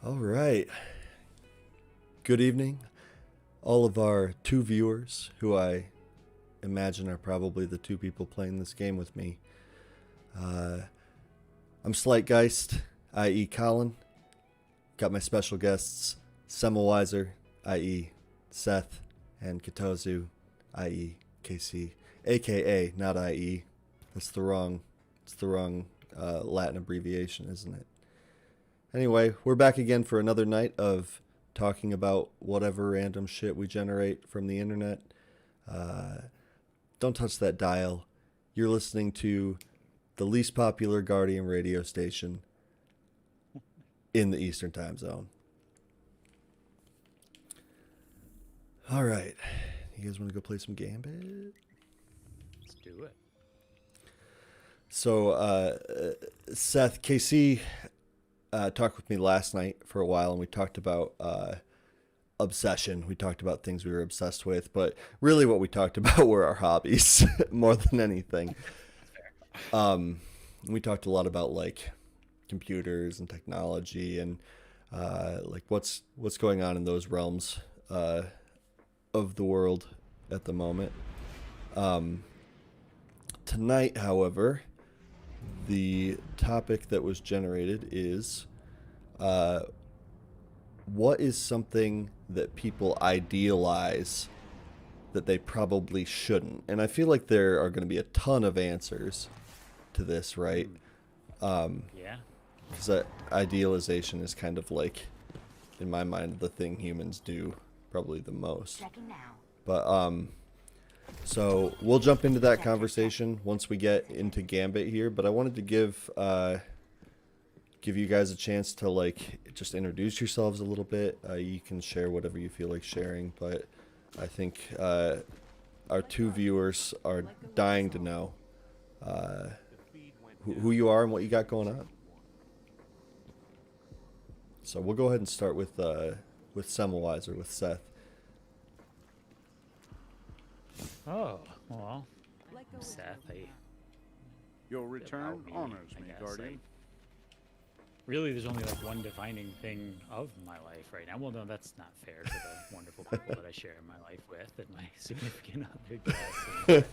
All right. Good evening, all of our two viewers, who I imagine are probably the two people playing this game with me. I'm Slightgeist, i.e. Colin. Got my special guests, Semmelweiser, i.e. Seth, and Katozu, i.e. KC, aka not i.e. It's the wrong Latin abbreviation, isn't it? Anyway, we're back again for another night of talking about whatever random shit we generate from the internet. Don't touch that dial. You're listening to the least popular Guardian radio station in the Eastern Time Zone. All right. You guys want to go play some Gambit? Let's do it. So, Seth, KC talked with me last night for a while, and we talked about obsession. We talked about things we were obsessed with, but really what we talked about were our hobbies more than anything. We talked a lot about like computers and technology and like what's going on in those realms of the world at the moment. Tonight, however, the topic that was generated is what is something that people idealize that they probably shouldn't? And I feel like there are going to be a ton of answers to this, right? Yeah. Because idealization is kind of like, in my mind, the thing humans do probably the most. But so we'll jump into that conversation once we get into Gambit here. But I wanted to give you guys a chance to like just introduce yourselves a little bit. You can share whatever you feel like sharing, but I think our two viewers are dying to know who you are and what you got going on. So we'll go ahead and start with Semmelweiser, with Seth. Oh, well, I'm Seth. Your return me, honors I me, guess. Guardian. Really, there's only like one defining thing of my life right now. Well, no, that's not fair to the wonderful people that I share my life with and my significant other guests.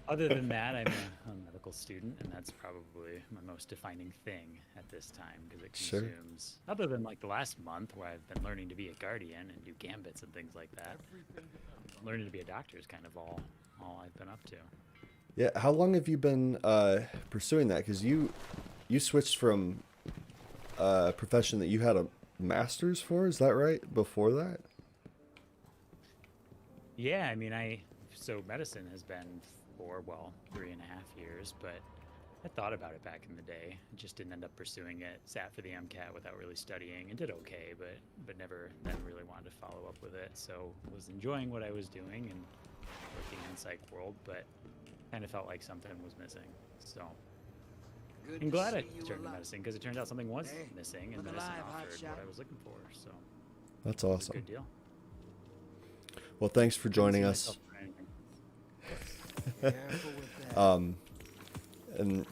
Other than that, I'm a medical student, and that's probably my most defining thing at this time because it consumes, other than like the last month where I've been learning to be a guardian and do gambits and things like that, learning to be a doctor is kind of all I've been up to. Yeah, how long have you been pursuing that? Because you switched from a profession that you had a master's for, is that right? Before that? Yeah, I mean, so medicine has been for, 3.5 years, but I thought about it back in the day. I just didn't end up pursuing it. Sat for the MCAT without really studying and did okay, but never then really wanted to follow up with it. So was enjoying what I was doing and working in psych world, but kind of felt like something was missing. So I'm glad I turned to medicine because it turned out something was missing, and medicine offered what I was looking for. So That's it was a awesome. good deal. Well, thanks for joining us. And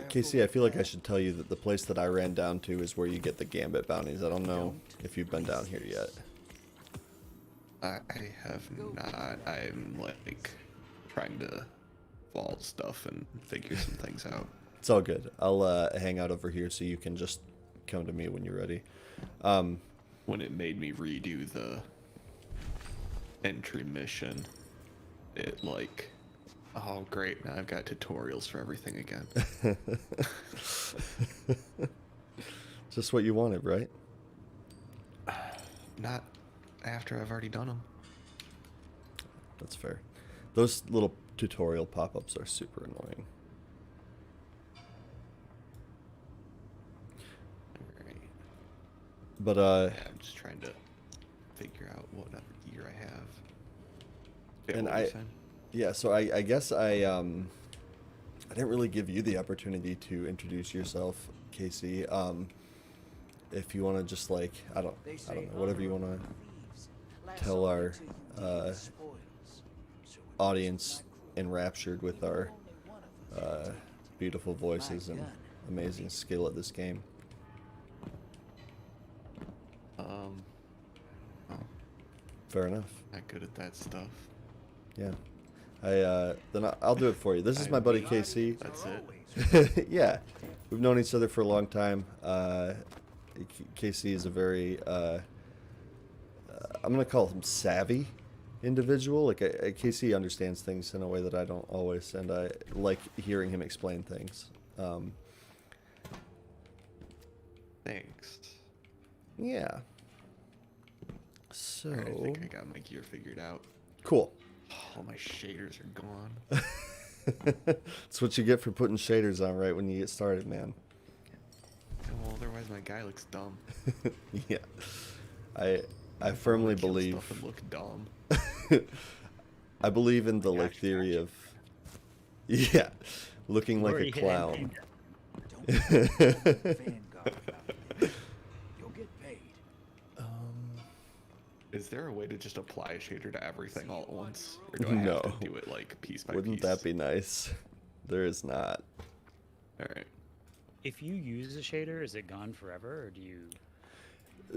Casey, I feel like I should tell you that the place that I ran down to is where you get the Gambit bounties. I don't know if you've been down here yet. I have not. I'm like trying to vault stuff and figure some things out. It's all good. I'll hang out over here so you can just come to me when you're ready. When it made me redo the entry mission, it like, oh great, now I've got tutorials for everything again. Just what you wanted, right? Not after I've already done them. That's fair. Those little tutorial pop-ups are super annoying. Alright. But yeah, I'm just trying to figure out what year I have. Yeah, and what were you saying? yeah, so I guess I didn't really give you the opportunity to introduce yourself, Casey. If you want to just like I don't know, whatever you want to tell our audience enraptured with our beautiful voices and amazing skill at this game. Fair enough. Not good at that stuff. Yeah. I'll do it for you. This is my buddy KC. That's it. Yeah, we've known each other for a long time. KC is a very, I'm gonna call him savvy individual. Like KC understands things in a way that I don't always, and I like hearing him explain things. Thanks. Yeah. So. I think I got my gear figured out. Cool. All my shaders are gone. That's what you get for putting shaders on right when you get started, man. Well, otherwise my guy looks dumb. Yeah. I firmly Kill believe. stuff and look dumb. I believe in the like theory of, yeah, looking like a Already hit clown. Vanguard. You'll get paid. Is there a way to just apply a shader to everything all at once? Or do I No. have to do it like piece by Wouldn't piece? that be nice? There is not. Alright. If you use a shader, is it gone forever, or do you?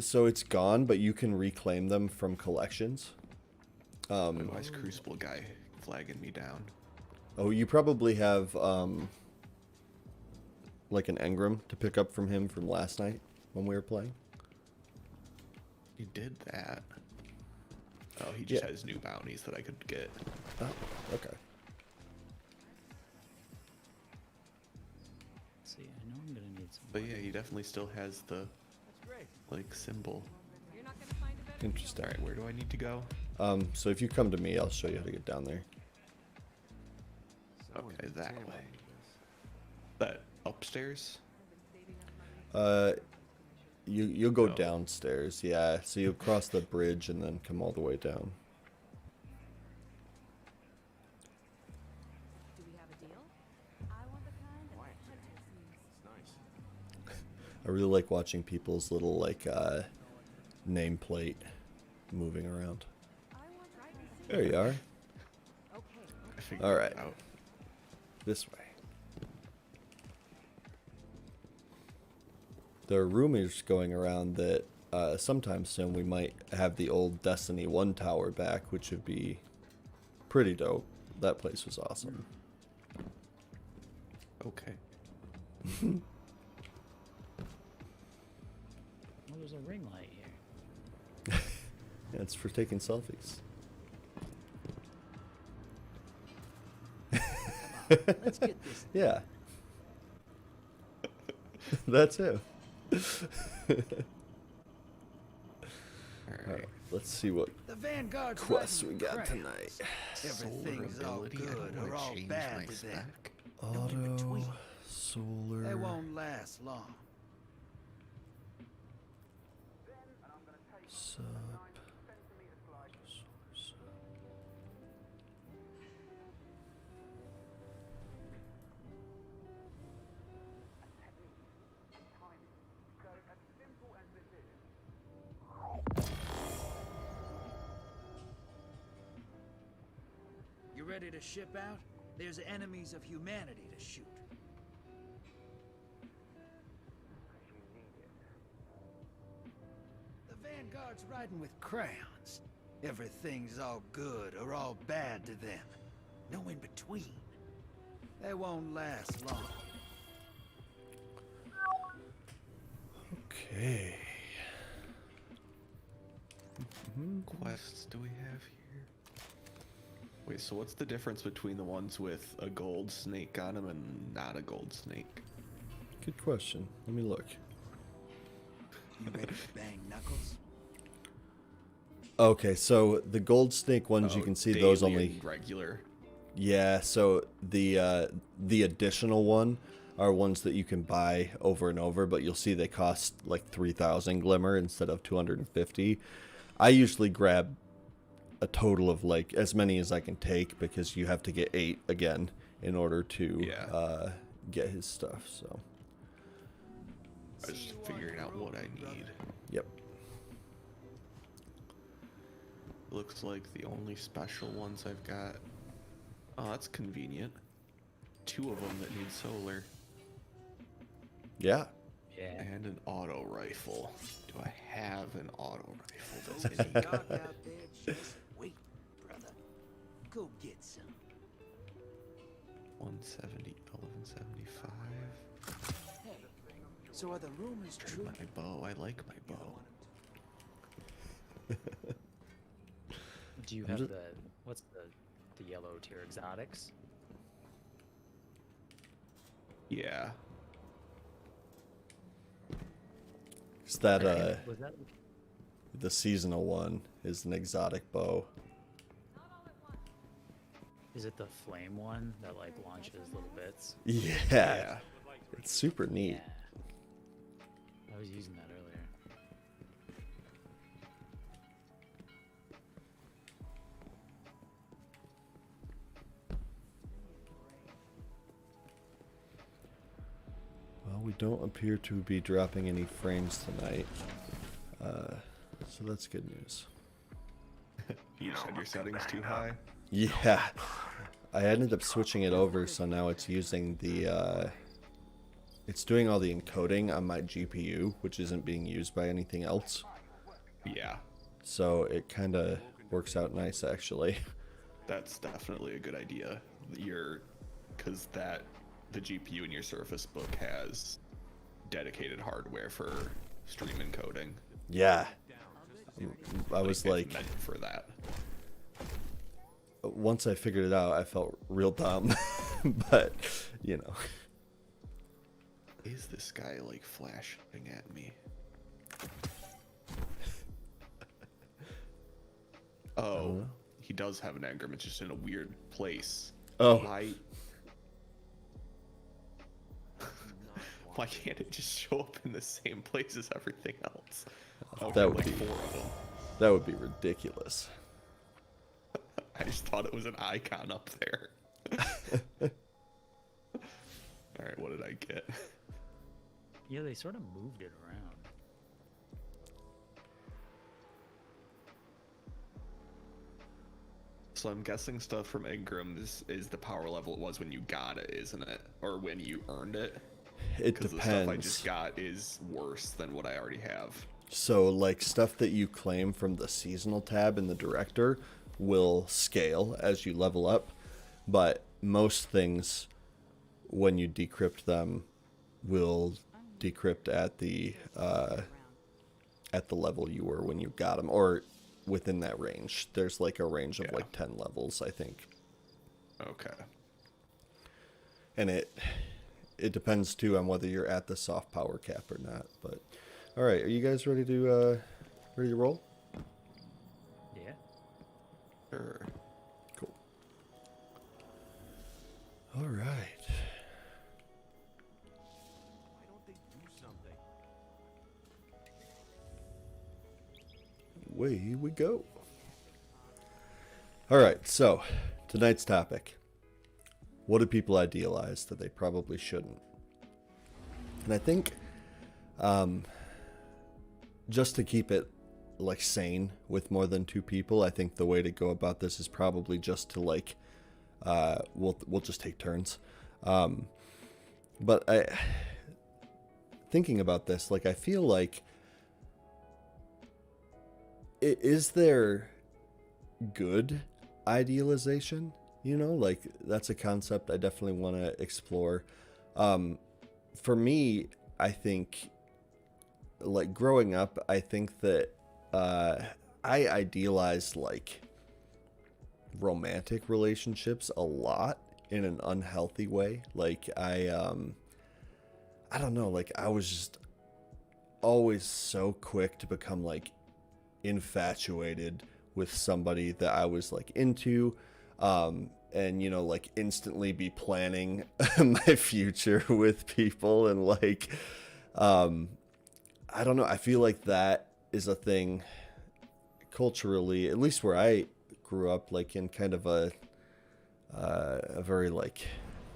So it's gone, but you can reclaim them from collections. Why is Crucible guy flagging me down? Oh, you probably have like an engram to pick up from him from last night when we were playing. He did that. Oh, he just Yeah. has new bounties that I could get. Oh, okay. Let's see, I know I'm gonna need some. But yeah, he definitely still has the That's great. like symbol. Interesting. Alright, where do I need to go? So if you come to me, I'll show you how to get down there. Okay, that way. That upstairs? You'll go Oh. downstairs, yeah. So you'll cross the bridge and then come all the way down. Do we have a deal? I want the kind that hunters use. It's nice. I really like watching people's little like nameplate moving around. I want right. There you are. Okay. I figured All it right. out. This way. There are rumors going around that sometime soon we might have the old Destiny 1 tower back, which would be pretty dope. That place was awesome. Okay. Oh, there's a ring light here. Yeah, it's for taking selfies. Let's get this. Yeah. That's it. Alright. Let's see what The Vanguard's quests we riding got crowds. tonight. Everything's all ability, I good don't or wanna all change bad my to them. spec. No in Auto, between. They solar. won't last long. Sub. You ready to ship out? There's enemies of humanity to shoot. The Vanguard's riding with crowns. Everything's all good or all bad to them. No in between. They won't last long. Okay. Quests do we have here? Wait, so what's the difference between the ones with a gold snake on them and not a gold snake? Good question. Let me look. You ready to bang knuckles? Okay, so the gold snake ones, you Oh, can see those daily only. and regular. Yeah, so the additional one are ones that you can buy over and over, but you'll see they cost like 3,000 glimmer instead of 250. I usually grab a total of like as many as I can take because you have to get 8 again in order to get his stuff. So I was just figuring out what I need. yep. Looks like the only special ones I've got. Oh, that's convenient. 2 of them that need solar. Yeah. Yeah. And an auto rifle. Do I have an auto rifle that's It's any dark out there, So are the rumors true? My bow. I like my bow. Do you I'm have just- what's the yellow tier exotics? Yeah. Is that Was that the seasonal one is an exotic bow. is it the flame one that like launches little bits? Yeah. It's super neat. I was using that earlier. Well, we don't appear to be dropping any frames tonight. So that's good news. You set your settings too high. Yeah. I ended up switching it over, so now it's using the it's doing all the encoding on my GPU, which isn't being used by anything else. Yeah. So it kind of works out nice, actually. That's definitely a good idea. Because the GPU in your Surface Book has dedicated hardware for stream encoding. Yeah. I was It's like, meant for that. once I figured it out, I felt real dumb. But, you know. Is this guy like flashing at me? Oh, he does have an engram. It's just in a weird place. Oh. Why can't it just show up in the same place as everything else? That would like be- 4 of them. That would be ridiculous. I just thought it was an icon up there. All right, what did I get? Yeah, they sort of moved it around. So I'm guessing stuff from engrams is the power level it was when you got it, isn't it? Or when you earned it? It Because the stuff I depends. just got is worse than what I already have. So, like, stuff that you claim from the seasonal tab in the director will scale as you level up, but most things, when you decrypt them, will decrypt at the level you were when you got them, or within that range. There's like a range of Yeah. like 10 levels, I think, Okay. and it depends too on whether you're at the soft power cap or not. But all right, are you guys ready to roll? Yeah. Sure. Cool. All right. Why don't they do something? Away we go. All right, so tonight's topic. What do people idealize that they probably shouldn't? And I think just to keep it like sane with more than 2 people, I think the way to go about this is probably just to like we'll just take turns. But thinking about this, like I feel like is there good idealization? You know, like that's a concept I definitely want to explore. For me, I think, like growing up, I think that I idealized like romantic relationships a lot in an unhealthy way. Like I don't know, like I was just always so quick to become like infatuated with somebody that I was like into, and you know, like instantly be planning my future with people, and like I don't know, I feel like that is a thing culturally, at least where I grew up, like in kind of a very like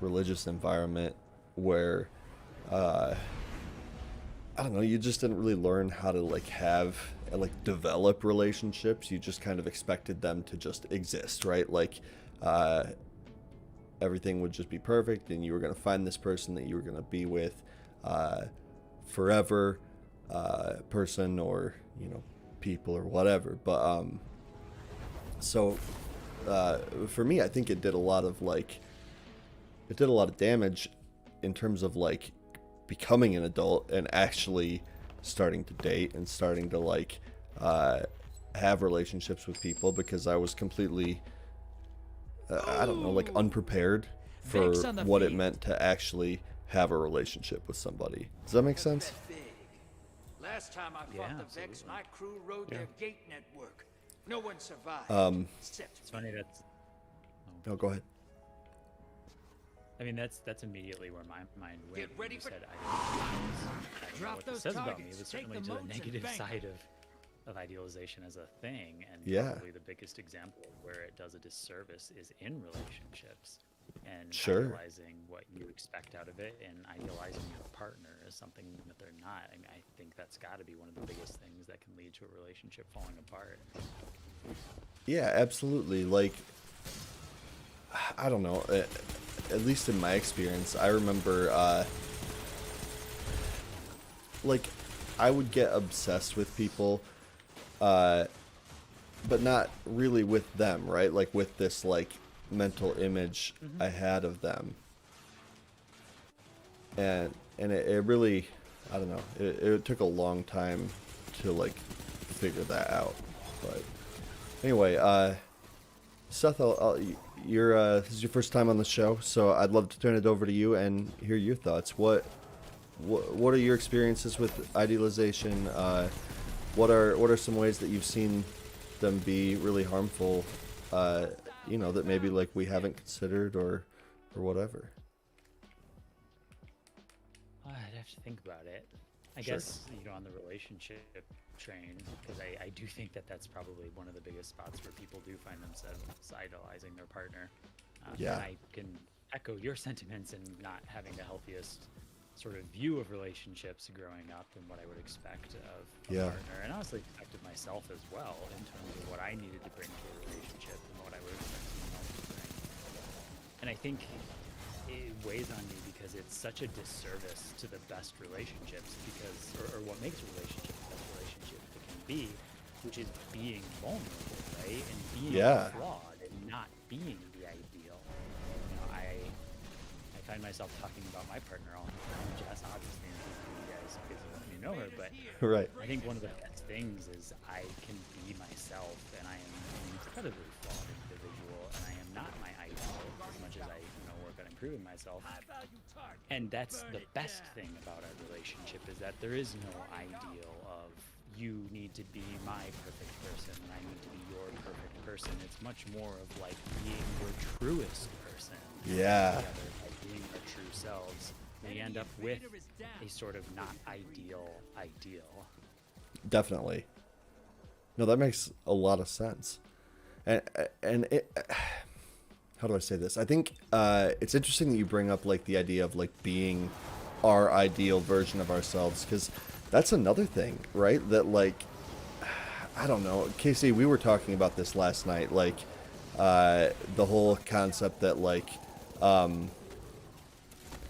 religious environment where I don't know, you just didn't really learn how to like have like develop relationships. You just kind of expected them to just exist, right? Like everything would just be perfect, and you were going to find this person that you were going to be with forever, person or, you know, people or whatever. But so for me, I think it did a lot of damage in terms of like becoming an adult and actually starting to date and starting to like have relationships with people, because I was completely I don't know, like unprepared for Vex on the what it field. meant to actually have a relationship with somebody. Does that make sense? Last time I Yeah, fought the Vex, absolutely. my crew rode their gate network. No one survived. Except It's funny that's. Oh, go ahead. I mean, that's immediately where my mind went. Get when ready you for- said idealization. I don't know Drop what those this says about me, targets, but take certainly the to the moats and negative bank side of idealization as a thing, and Yeah. probably the biggest example of where it does a disservice is in relationships, and Sure. idealizing what you expect out of it, and idealizing your partner as something that they're not. I mean, I think that's got to be one of the biggest things that can lead to a relationship falling apart. Yeah, absolutely. Like, I don't know. At least in my experience, I remember, like, I would get obsessed with people, but not really with them, right? Like, with this, like, mental image I had of them. And it really, I don't know, it took a long time to, like, figure that out. But anyway, Seth, this is your first time on the show, so I'd love to turn it over to you and hear your thoughts. What are your experiences with idealization? What are some ways that you've seen them be really harmful? You know, that maybe like we haven't considered or whatever. I'd have to think about it. I Sure. guess, on the relationship train, because I do think that that's probably one of the biggest spots where people do find themselves idolizing their partner. Yeah. And I can echo your sentiments in not having the healthiest sort of view of relationships growing up and what I would expect of a Yeah. partner, and honestly expected myself as well in terms of what I needed to bring to a relationship and what I would expect someone else to bring. And I think it weighs on me because it's such a disservice to the best relationships, or what makes a relationship the best relationship it can be, which is being vulnerable, right? And being Yeah. flawed and not being the ideal. I find myself talking about my partner all the time, Jess, obviously, and you guys because you know her, but Right. I think one of the best things is I can be myself, and I am an incredibly flawed individual, and I am not my ideal as much as I work on improving myself. And that's the best thing about our relationship, is that there is no ideal of you need to be my perfect person and I need to be your perfect person. It's much more of like being your truest person. Yeah. Together, by being our true selves, we end up with a sort of not ideal ideal. Definitely. No, that makes a lot of sense. And it, how do I say this? I think it's interesting that you bring up like the idea of like being our ideal version of ourselves, because that's another thing, right? That like, I don't know, Casey, we were talking about this last night, like the whole concept that like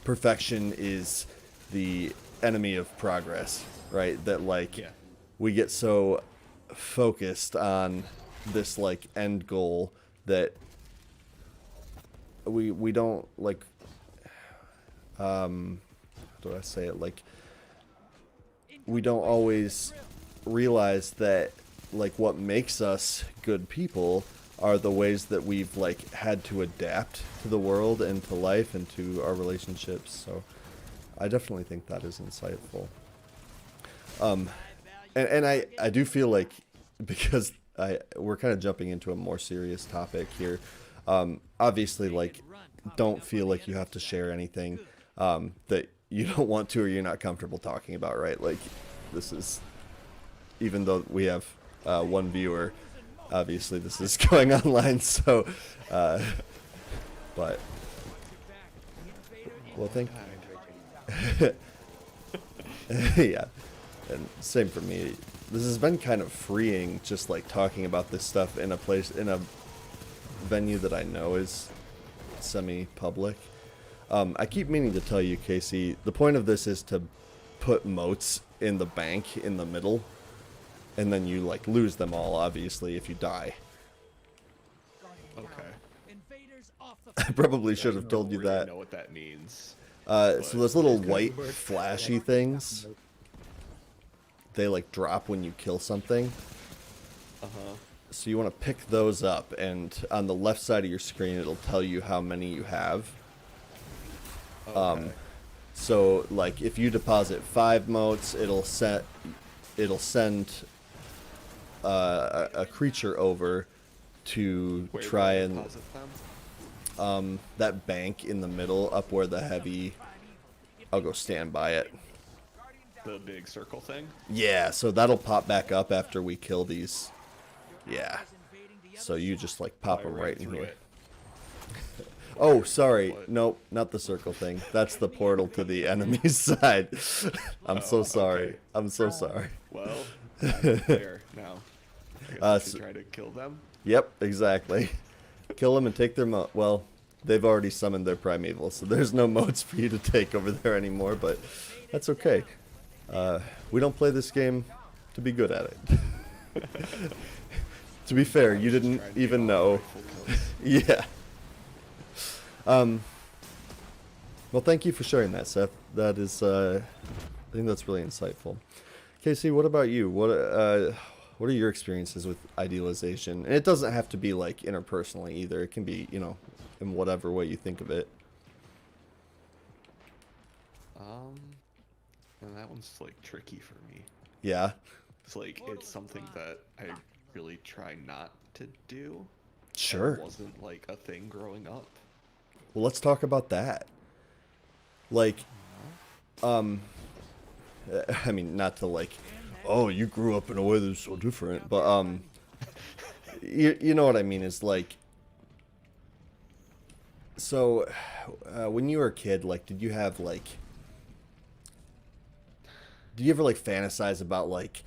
perfection is the enemy of progress, right? That like Yeah. we get so focused on this like end goal that we don't like how do I say it, like we don't always realize that like what makes us good people are the ways that we've like had to adapt to the world and to life and to our relationships. So I definitely think that is insightful. And I do feel like, because we're kind of jumping into a more serious topic here, obviously like don't feel like you have to share anything that you don't want to or you're not comfortable talking about, right? Like this is, even though we have one viewer, obviously this is going online, so but well, thank yeah, and same for me. This has been kind of freeing, just like talking about this stuff in a venue that I know is semi-public. I keep meaning to tell you, Casey, the point of this is to put moats in the bank in the middle, and then you like lose them all, obviously, if you die. Okay. Invaders off the I probably should have told you I don't really that. know what that means. So those little There's white code words. flashy things, they like drop when you kill something. Uh-huh. So you want to pick those up, and on the left side of your screen, it'll tell you how many you have. Okay. So like if you deposit 5 motes, it'll send a creature over to Where do try I and deposit them? that bank in the middle, up where the heavy. I'll go stand by it. The big circle thing? Yeah, so that'll pop back up after we kill these. Yeah. So you just like pop them right in through here. it. Oh, sorry. What? Nope, not the circle thing. That's the portal to the enemy's side. I'm so sorry. okay. I'm so sorry. Well, I'm there now. I guess I should so- try to kill them. Yep, exactly. Kill them and take their mote. Well, they've already summoned their primeval, so there's no motes for you to take over there anymore, but that's okay. We don't play this game to be good at it. To be fair, you didn't Trying to even get all know. the rifle kills. Yeah. Well, thank you for sharing that, Seth. That is, I think that's really insightful. Casey, what about you? What are your experiences with idealization? And it doesn't have to be like interpersonally either. It can be, you know, in whatever way you think of it. And that one's like tricky for me. Yeah. It's like it's something that I really try not to do. Sure. It wasn't like a thing growing up. Well, let's talk about that. Like, I mean, not to like, oh, you grew up in a way that's so different, but you know what I mean? Is like, so when you were a kid, like, did you have like, did you ever like fantasize about like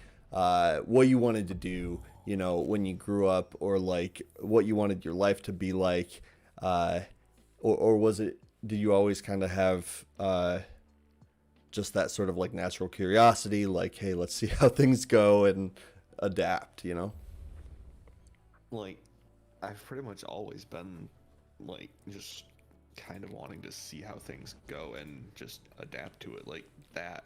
what you wanted to do, you know, when you grew up, or like what you wanted your life to be like, or was it, did you always kind of have just that sort of like natural curiosity, like, hey, let's see how things go and adapt, you know? Like, I've pretty much always been like just kind of wanting to see how things go and just adapt to it like that.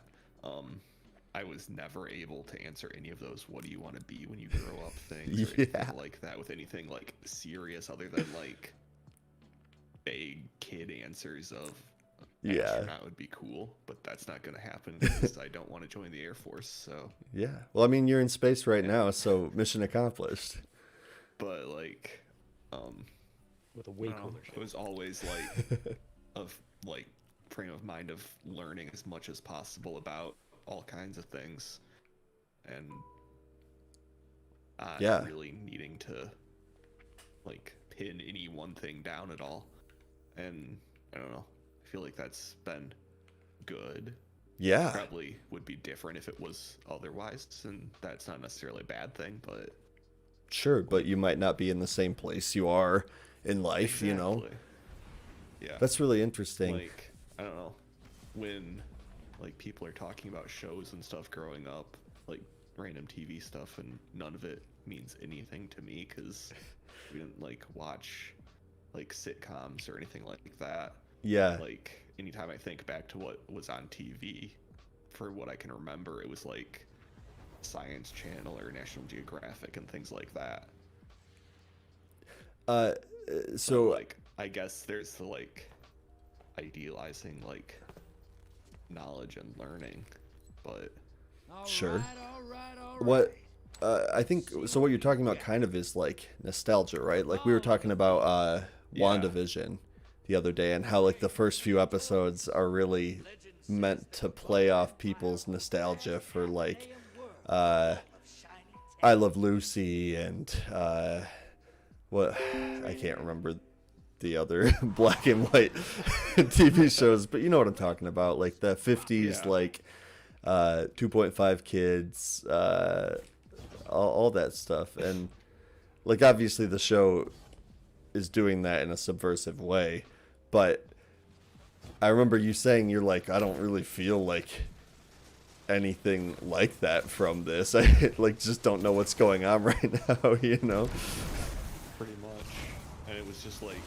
I was never able to answer any of those "what do you want to be when you grow up" things or Yeah. anything like that with anything like serious other than like vague kid answers of Yeah. astronaut would be cool, but that's not gonna happen because I don't want to join the Air Force. So, Yeah. Well, I mean, you're in space right now, so mission accomplished. but like, With a way I don't know, cooler it ship. was always like of like frame of mind of learning as much as possible about all kinds of things, and not Yeah. really needing to like pin any one thing down at all. And I don't know, I feel like that's been good. Yeah. Probably would be different if it was otherwise, and that's not necessarily a bad thing, but Sure, but you might not be in the same place you are in life, you know? Exactly. Yeah. That's really interesting. Like, I don't know, when like people are talking about shows and stuff growing up, like random TV stuff, and none of it means anything to me because we didn't like watch like sitcoms or anything like that. Yeah. Like, anytime I think back to what was on TV, for what I can remember, it was like Science Channel or National Geographic and things like that. So like, I guess there's the like idealizing like knowledge and learning, but Sure. All right. what I think, so what you're talking about kind of is like nostalgia, right? Like we were talking about Yeah. WandaVision the other day, and how like the first few episodes are really meant to play off people's nostalgia for like I Love Lucy and what, I can't remember the other black and white TV shows, but you know what I'm talking about, like the 50s, Yeah. like 2.5 kids, all that stuff. And like obviously the show is doing that in a subversive way, but I remember you saying, you're like, I don't really feel like anything like that from this. I like just don't know what's going on right now, you know? pretty much. And it was just like,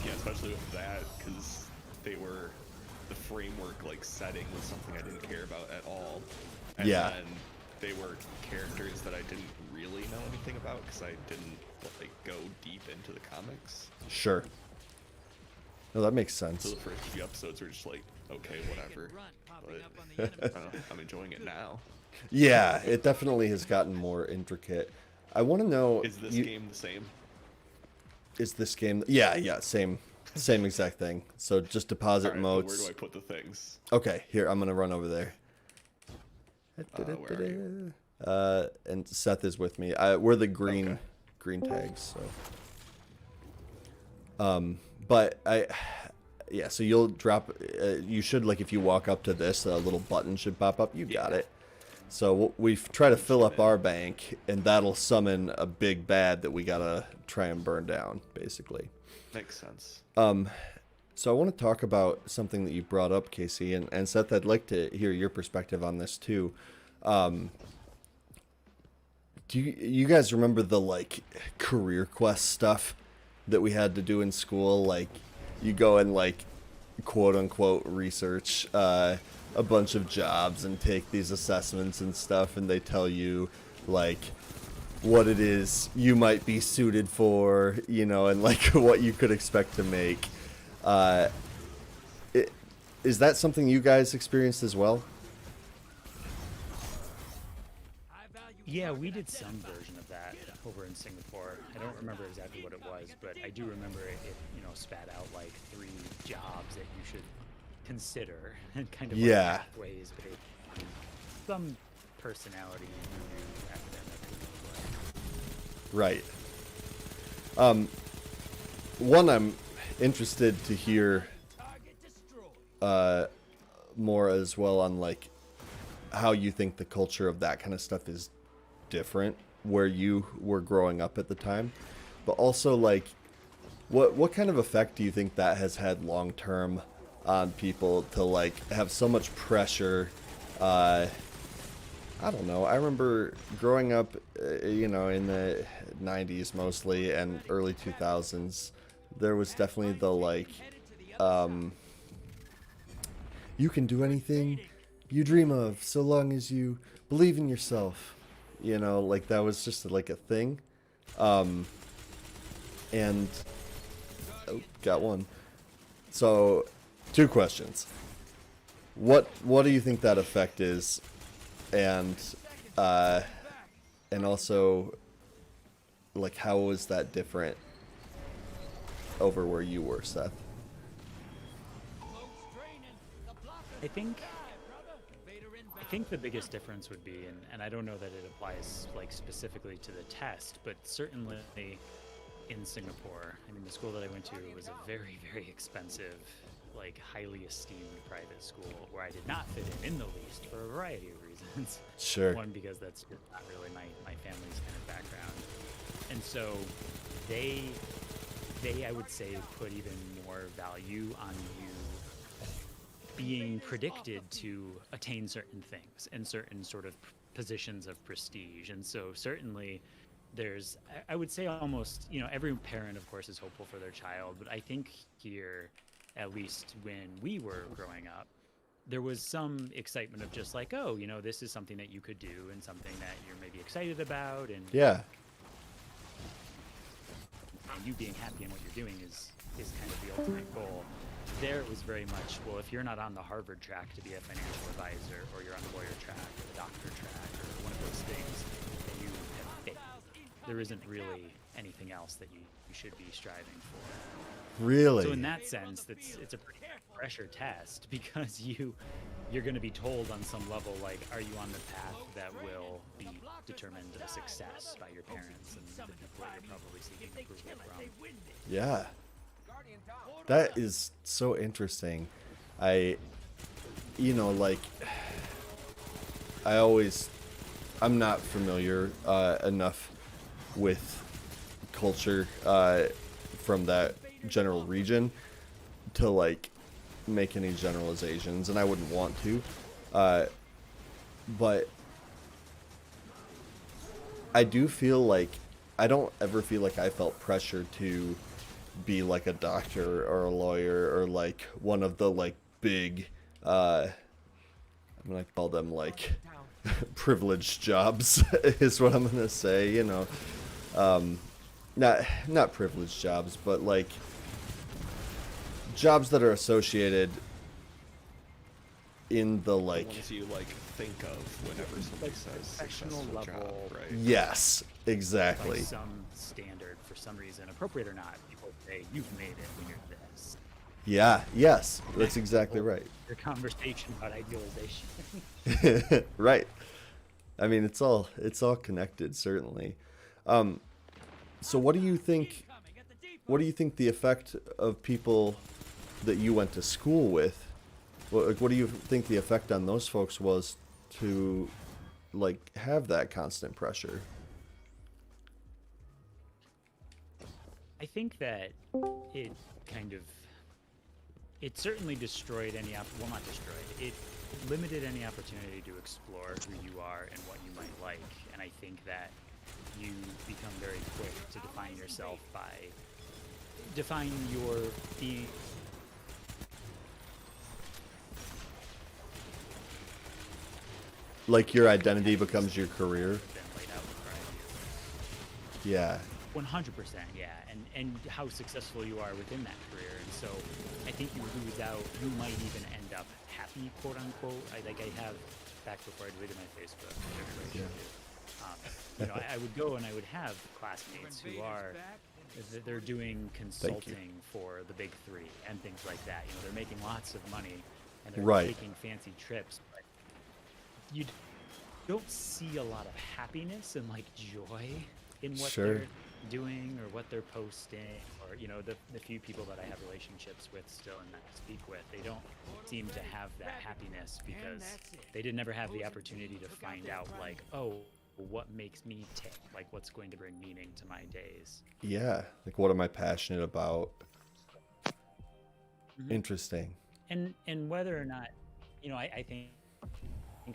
yeah, especially with that, because they were the framework like setting was something I didn't care about at all. And Yeah. then they were characters that I didn't really know anything about because I didn't like go deep into the comics. Sure. No, that makes So sense. the first few episodes were just like, okay, whatever. But I don't know, I'm enjoying it now. Yeah, it definitely has gotten more intricate. I want to know. Is this game the same? Is this game? Yeah, same exact thing. So just deposit Alright, but where motes. do I put the things? Okay, here I'm gonna run over there. Where are you? And Seth is with me. We're the green Okay. green tags. So, yeah. So you'll drop. You should like if you walk up to this, a little button should pop up. You got it. So we try to fill up our bank, and that'll summon a big bad that we gotta try and burn down, basically. Makes sense. So I want to talk about something that you brought up, Casey, and Seth. I'd like to hear your perspective on this too. Do you guys remember the like career quest stuff that we had to do in school? Like, you go and like quote unquote research a bunch of jobs and take these assessments and stuff, and they tell you like what it is you might be suited for, you know, and like what you could expect to make. Is that something you guys experienced as well? Yeah, we did some version of that over in Singapore. I don't remember exactly what it was, but I do remember it you know, spat out like 3 jobs that you should consider and kind of Yeah. like pathways based on some personality academic. Right. One, I'm interested to hear more as well on like how you think the culture of that kind of stuff is different where you were growing up at the time, but also like what kind of effect do you think that has had long term on people to like have so much pressure? I don't know. I remember growing up, you know, in the 90s mostly and early 2000s, there was definitely the like, you can do anything you dream of so long as you believe in yourself. You know, like that was just like a thing. And oh, got one. So, 2 questions. What do you think that effect is? And also, like, how was that different over where you were, Seth? I think the biggest difference would be, and I don't know that it applies like specifically to the test, but certainly in Singapore, I mean, the school that I went to was a very, very expensive, like highly esteemed private school where I did not fit in the least for a variety of reasons. Sure. One, because that's not really my family's kind of background. And so they I would say put even more value on you being predicted to attain certain things and certain sort of positions of prestige. And so certainly there's, I would say almost, you know, every parent of course is hopeful for their child, but I think here, at least when we were growing up, there was some excitement of just like, oh, you know, this is something that you could do and something that you're maybe excited about, and Yeah. you being happy in what you're doing is kind of the ultimate goal. There it was very much, well, if you're not on the Harvard track to be a financial advisor, or you're on the lawyer track, or the doctor track, or one of those things, then you have failed. There isn't really anything else that you should be striving for. Really? So in that sense, it's a pretty pressure test, because you're going to be told on some level, like, are you on the path that will be determined a success by your parents and the people that you're probably seeking approval from. Yeah. That is so interesting. You know, like, I'm not familiar enough with culture from that general region to like make any generalizations, and I wouldn't want to, but I do feel like I don't ever feel like I felt pressure to be like a doctor or a lawyer or like one of the like big, I'm gonna call them like privileged jobs is what I'm gonna say, you know. Not privileged jobs, but like jobs that are associated in the The like ones you like think of whenever somebody says Professional successful job, level. right? yes, By exactly. some standard, for some reason, appropriate or not, people say you've made it when you're this. Yeah, yes, that's Next, exactly whole- right. Your conversation about idealization. Right. I mean, it's all connected, certainly. So what do you think? What do you think the effect of people that you went to school with? What do you think the effect on those folks was to, like, have that constant pressure? I think that it kind of, it certainly destroyed any, well, not destroyed, it limited any opportunity to explore who you are and what you might like. And I think that you become very quick to define yourself by, define your being. Like your identity becomes your career. Been laid out in front of you. Yeah. 100%, yeah, and how successful you are within that career, and so I think you lose out. You might even end up happy, quote unquote. I have back before I deleted my Facebook. You know, I would go and I would have classmates who are they're doing consulting for the big three and things like that. You know, they're making lots of money and they're Right. taking fancy trips, but you don't see a lot of happiness and like joy in what Sure. they're doing or what they're posting, or you know, the few people that I have relationships with still and that I speak with, they don't seem to have that happiness because they did never have the opportunity to find out like, oh, what makes me tick, like what's going to bring meaning to my days. Yeah. Like, what am I passionate about? Mhm. Interesting. And whether or not, you know, I think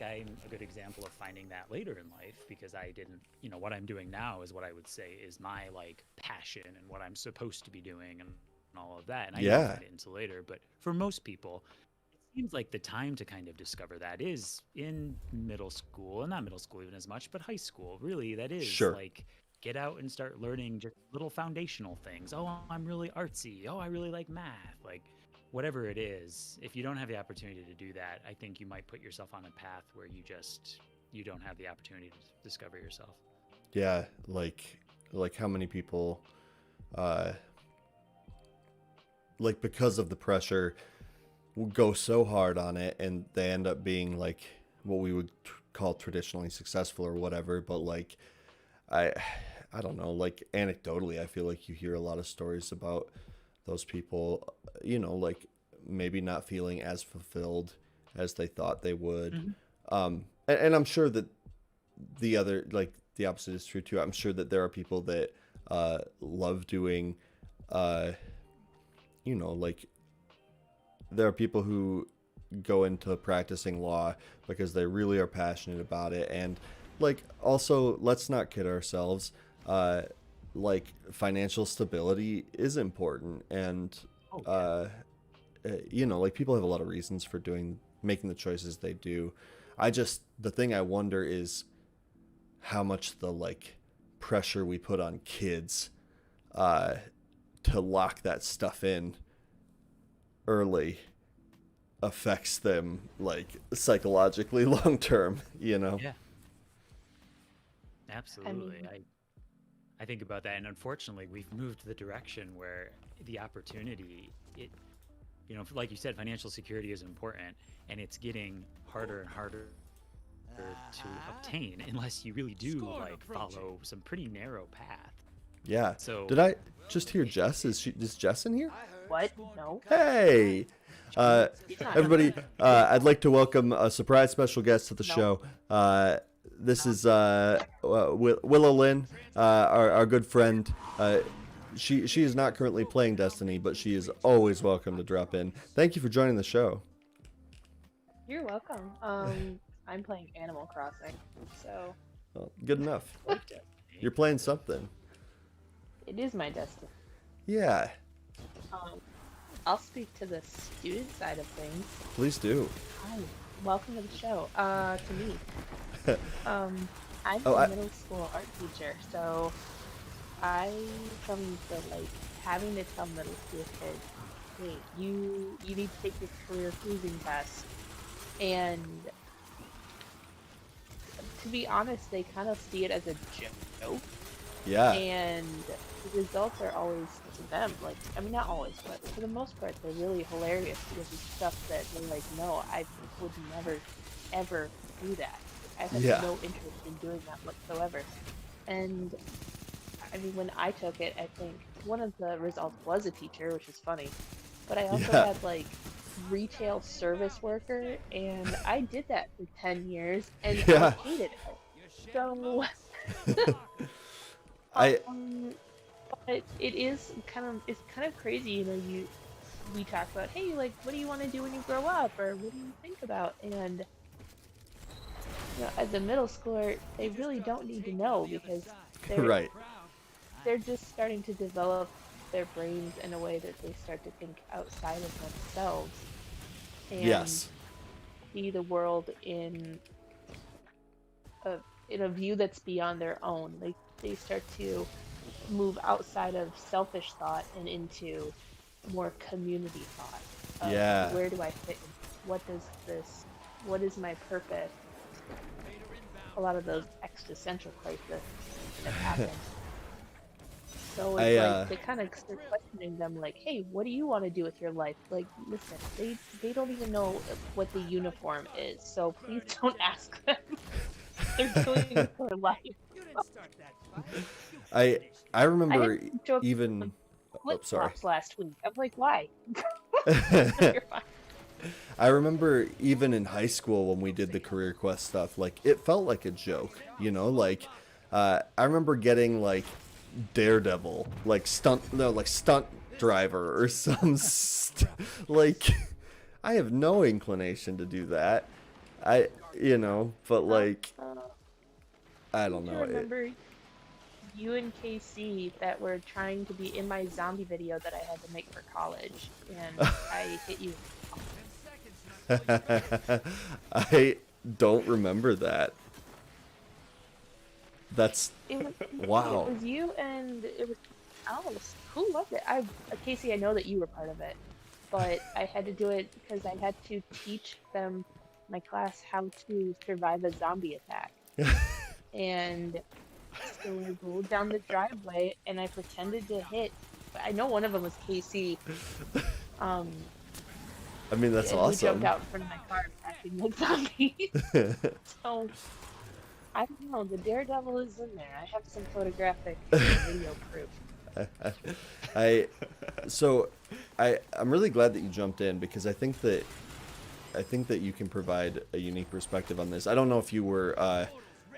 I'm a good example of finding that later in life, because I didn't, you know, what I'm doing now is what I would say is my like passion and what I'm supposed to be doing and all of that. And I didn't Yeah. find it until later. But for most people, it seems like the time to kind of discover that is in middle school, and not middle school even as much, but high school. Really, that is Sure. like get out and start learning just little foundational things. Oh, I'm really artsy. Oh, I really like math. Like whatever it is, if you don't have the opportunity to do that, I think you might put yourself on a path where you don't have the opportunity to discover yourself. Yeah. Like how many people, like, because of the pressure, will go so hard on it and they end up being like what we would call traditionally successful or whatever. But like, I don't know, like anecdotally, I feel like you hear a lot of stories about those people, you know, like maybe not feeling as fulfilled as they thought they would. And I'm sure that the other, like the opposite is true too. I'm sure that there are people that love doing, you know, like there are people who go into practicing law because they really are passionate about it. And like, also, let's not kid ourselves. Like financial stability is important, and you know, like people have a lot of reasons for making the choices they do. The thing I wonder is how much the like pressure we put on kids to lock that stuff in early affects them like psychologically long term, you know. Yeah, absolutely. I think about that, and unfortunately, we've moved to the direction where the opportunity, you know, like you said, financial security is important, and it's getting harder and harder to obtain unless you really do like follow some pretty narrow path. Yeah. So Did I just hear Jess? Is Jess in here? What? No. Hey, everybody! I'd like to welcome a surprise special guest to the show. This is Willow Lynn, our good friend. She is not currently playing Destiny, but she is always welcome to drop in. Thank you for joining the show. You're welcome. I'm playing Animal Crossing, so Well, good enough. like Destiny. You're playing something. it is my destiny. Yeah. I'll speak to the student side of things. Please do. Hi, welcome to the show. To me, I'm Oh, a middle school art teacher, so I, from the like having to tell middle school kids, hey, you need to take this career cruising test, and to be honest, they kind of see it as a joke, Yeah. and the results are always to them. Like, I mean, not always, but for the most part, they're really hilarious because it's stuff that they're like, no, I would never, ever do that. I have Yeah. no interest in doing that whatsoever. And I mean, when I took it, I think one of the results was a teacher, which is funny. But I also Yeah. had like retail service worker, and I did that for 10 years, and Yeah. I hated it. So, I but it's kind of crazy, you know, we talk about, hey, like, what do you want to do when you grow up, or what do you think about? And you know, as a middle schooler, they really don't need to know because they're right. they're just starting to develop their brains in a way that they start to think outside of themselves and Yes. see the world in a view that's beyond their own. They start to move outside of selfish thought and into more community thought of Yeah. where do I fit in? What is my purpose? A lot of those existential crises that happen. So it's like they kind of start questioning them, like, "Hey, what do you want to do with your life?" Like, listen, they don't even know what the uniform is, so please don't ask them. They're doing it for life. I I remember had jokes even. flip sorry. flops last week. I'm like, why? You're fine. I remember even in high school when we did the career quest stuff, like it felt like a joke, you know, like I remember getting like Daredevil, like stunt driver or some like I have no inclination to do that. But like I don't know. I remember you and KC that were trying to be in my zombie video that I had to make for college, and I hit you. I don't remember that. That's wow. It was you and it was else. Who was it? Casey, I know that you were part of it, but I had to do it because I had to teach them, my class, how to survive a zombie attack. And so I rolled down the driveway and I pretended to hit. I know one of them was KC. I mean, that's and awesome. He jumped out in front of my car acting like zombies. So I don't know. The Daredevil is in there. I have some photographic video proof. I'm really glad that you jumped in because I think that you can provide a unique perspective on this. I don't know if you were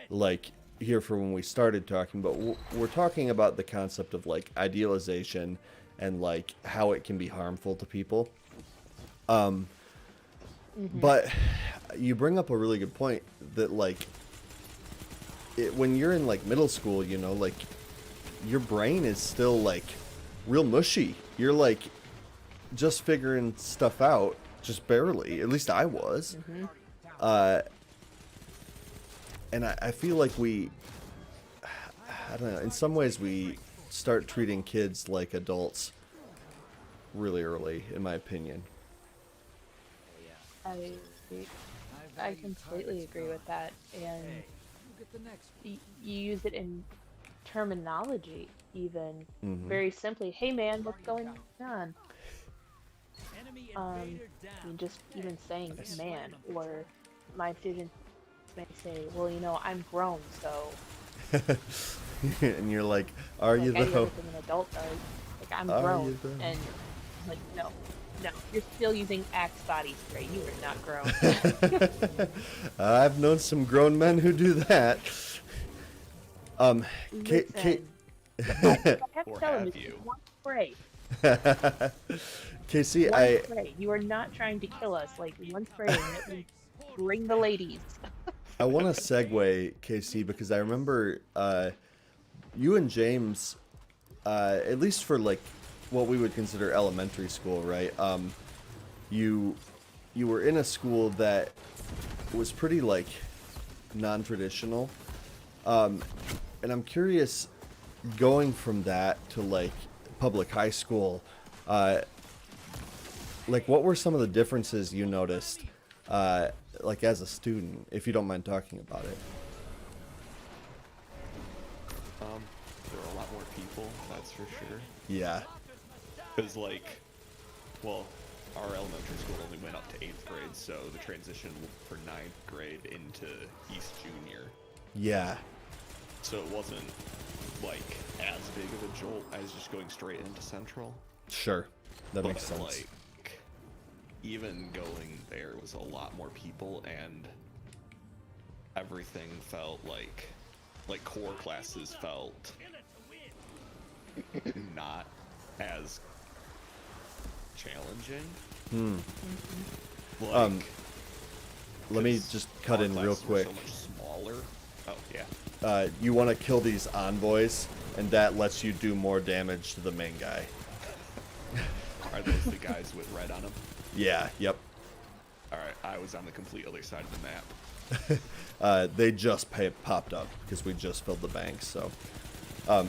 like here for when we started talking, but we're talking about the concept of like idealization and like how it can be harmful to people. But you bring up a really good point that like when you're in like middle school, you know, like your brain is still like real mushy. You're like just figuring stuff out, just barely. At least I was. And I feel like I don't know, in some ways we start treating kids like adults really early, in my opinion. I completely agree with that, and you use it in terminology, even very simply. Hey man, what's going on? I mean, just even saying man, or my students may say, well, you know, I'm grown, so. And you're like, are you I do though? everything an adult does. Like, I'm Are grown, you though? and like, no, you're still using Axe body spray. You are not grown. I've known some grown men who do that. Kate, I have to Or tell him have it's you? one spray. Casey, One spray. You are not trying to kill us. Like, one spray and it will bring the ladies. I want to segue, Casey, because I remember you and James, at least for like what we would consider elementary school, right? You were in a school that was pretty like non-traditional, and I'm curious, going from that to like public high school, like what were some of the differences you noticed, like as a student, if you don't mind talking about it? There were a lot more people, that's for sure. Yeah. Because, like, well, our elementary school only went up to 8th grade, so the transition for 9th grade into East Junior. Yeah. So it wasn't, like, as big of a jolt as just going straight into Central. Sure. That But, makes sense. like, even going there was a lot more people, and everything felt like core classes felt not as challenging. Like, Let me 'cause just cut our in real classes were quick. so much smaller. Oh yeah. You want to kill these envoys, and that lets you do more damage to the main guy. Are those the guys with red on them? Yeah, yep. All right, I was on the complete other side of the map. They just popped up because we just filled the banks, so.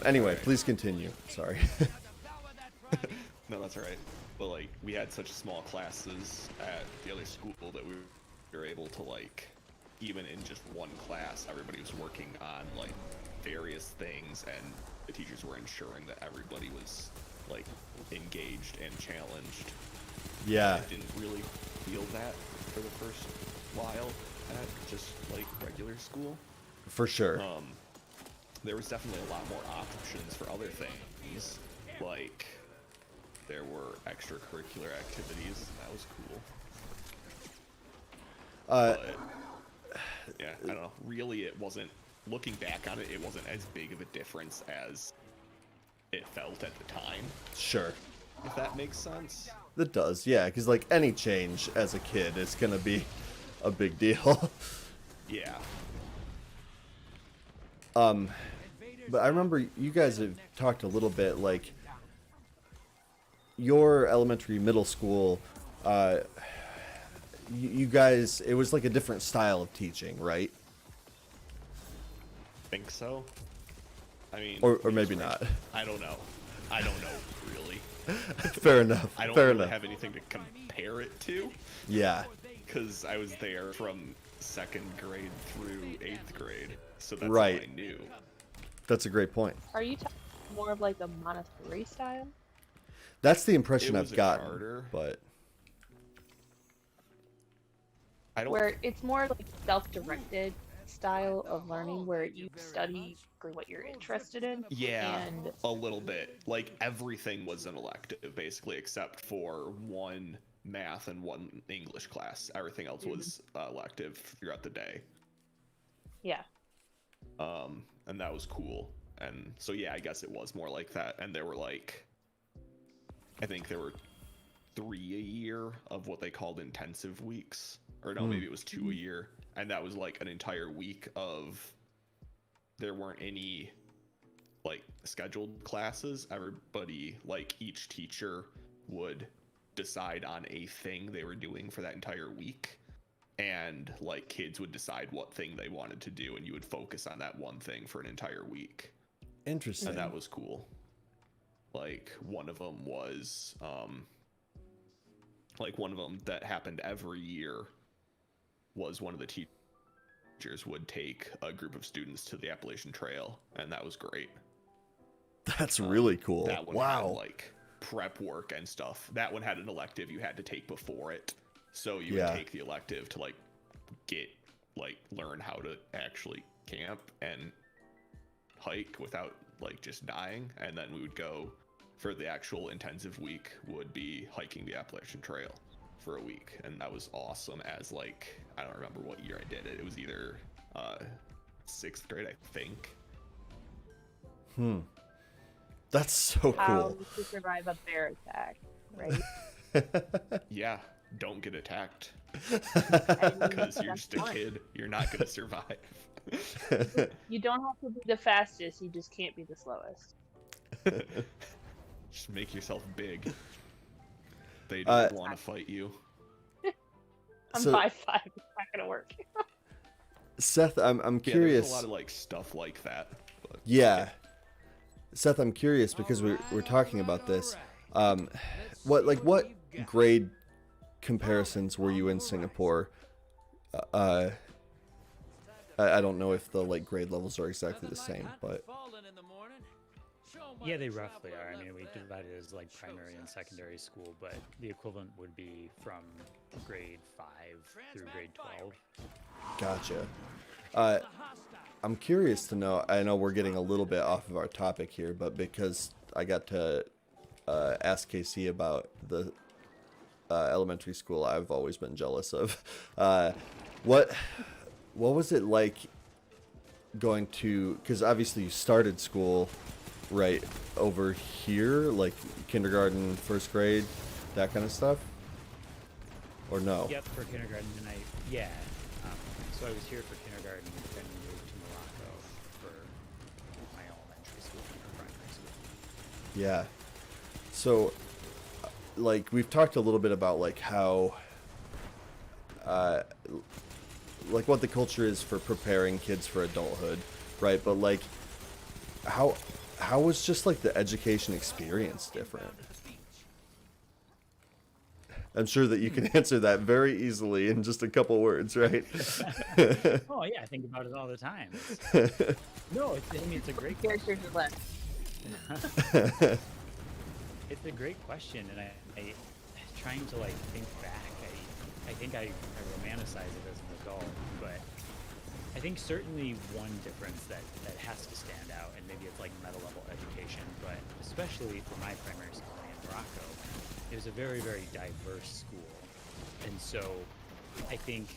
Anyway, Alright. please continue. Sorry. No, that's all right. But like, we had such small classes at the other school that we were able to like, even in just one class, everybody was working on like various things, and the teachers were ensuring that everybody was like engaged and challenged. Yeah. I didn't really feel that for the first while at just like regular school. For sure. There was definitely a lot more options for other things. Like, there were extracurricular activities, and that was cool. But, yeah, I don't know. Really, it wasn't, looking back on it, it wasn't as big of a difference as it felt at the time, Sure. if that makes sense. That does, yeah, because like any change as a kid is gonna be a big deal. Yeah. But I remember you guys have talked a little bit, like, your elementary, middle school, you guys, it was like a different style of teaching, right? Think so? I mean... Or maybe not. I don't know. I don't know, really. Fair enough. I don't Fair really enough. have anything to compare it to, Yeah. because I was there from 2nd grade through 8th grade, so that's Right. all I knew. That's a great point. Are you talking more of like a Montessori style? That's the impression It I've was a gotten. charter. But I don't... Where it's more like self-directed style of learning where you study for what you're interested in. Yeah, And a little bit. Like, everything was an elective, basically, except for one math and one English class. Everything else was elective throughout the day. yeah. And that was cool. And so, yeah, I guess it was more like that. And there were, like, I think there were 3 a year of what they called intensive weeks. Or no, maybe it was 2 a year. And that was, like, an entire week of... There weren't any, like, scheduled classes. Everybody, like, each teacher would decide on a thing they were doing for that entire week. And, like, kids would decide what thing they wanted to do, and you would focus on that one thing for an entire week. interesting. And that was cool. Like, one of them was, like, one of them that happened every year was one of the teachers would take a group of students to the Appalachian Trail, and that was great. That's really cool. That one Wow. had, like, prep work and stuff. That one had an elective you had to take before it. So you Yeah. would take the elective to, like, learn how to actually camp and hike without, like, just dying. And then we would go for the actual intensive week would be hiking the Appalachian Trail for a week. And that was awesome as, like, I don't remember what year I did it. It was either 6th grade, I think. That's so How cool. to survive a bear attack, right? Yeah, don't get attacked. And Because you're that's just a fun. kid. You're not going to survive. You don't have to be the fastest, you just can't be the slowest. Just make yourself big. They Uh, don't want to fight you. I'm So- 5'5". It's not gonna work. Seth, I'm Yeah, curious. there's a lot of like stuff like that. But, Yeah. Seth, I'm curious because we're talking about this. What grade comparisons were you in Singapore? I don't know if the like grade levels are exactly the same, but Yeah, they roughly are. I mean, we divided it as like primary and secondary school, but the equivalent would be from grade 5 through grade 12. gotcha. I'm curious to know. I know we're getting a little bit off of our topic here, but because I got to ask KC about the elementary school I've always been jealous of. What was it like going to? Because obviously you started school right over here, like kindergarten, first grade, that kind of stuff, or no? Yep, for kindergarten, and so I was here for kindergarten, then moved to Morocco for my elementary school and primary school. Yeah. So, like, we've talked a little bit about, like, how, like, what the culture is for preparing kids for adulthood, right? But, like, how was just, like, the education experience different? I'm sure that you can answer that very easily in just a couple words, right? Oh yeah, I think about it all the time. No, it's a great Characters question. left. It's a great question, and I trying to like think back. I think I romanticize it as an adult, but I think certainly one difference that has to stand out, and maybe it's like meta level education, but especially for my primary school in Morocco, it was a very, very diverse school. And so I think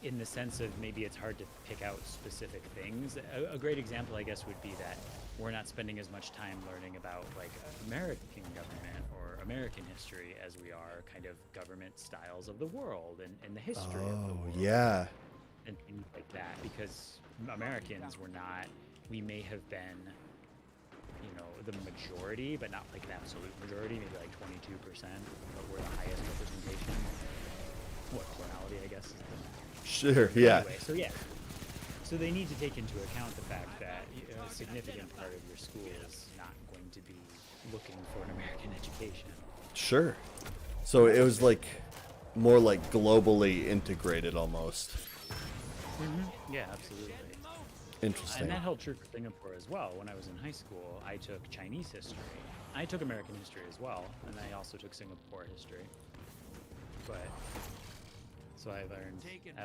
in the sense of maybe it's hard to pick out specific things, a great example, I guess, would be that we're not spending as much time learning about like American government or American history as we are kind of government styles of the world and the history of the Oh, world. yeah. And things like that, because Americans were not, we may have been, you know, the majority, but not like an absolute majority, maybe like 22%, but we're the highest representation. What, plurality, I guess, is the Sure, yeah. Anyway, so yeah. So they need to take into account the fact that a significant part of your school is not going to be looking for an American education. Sure. So it was like more like globally integrated almost. Yeah, absolutely. Interesting. And that held true for Singapore as well. When I was in high school, I took Chinese history. I took American history as well, and I also took Singapore history. But so I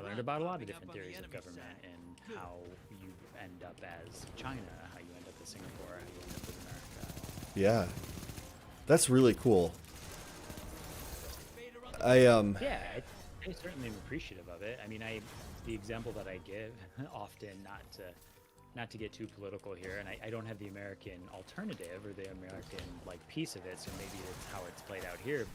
learned about a lot of different theories of government and how you end up as China, how you end up as Singapore, how you end up as America. Yeah. That's really cool. Yeah, I certainly am appreciative of it. I mean, the example that I give often, not to get too political here, and I don't have the American alternative or the American like piece of it, so maybe it's how it's played out here.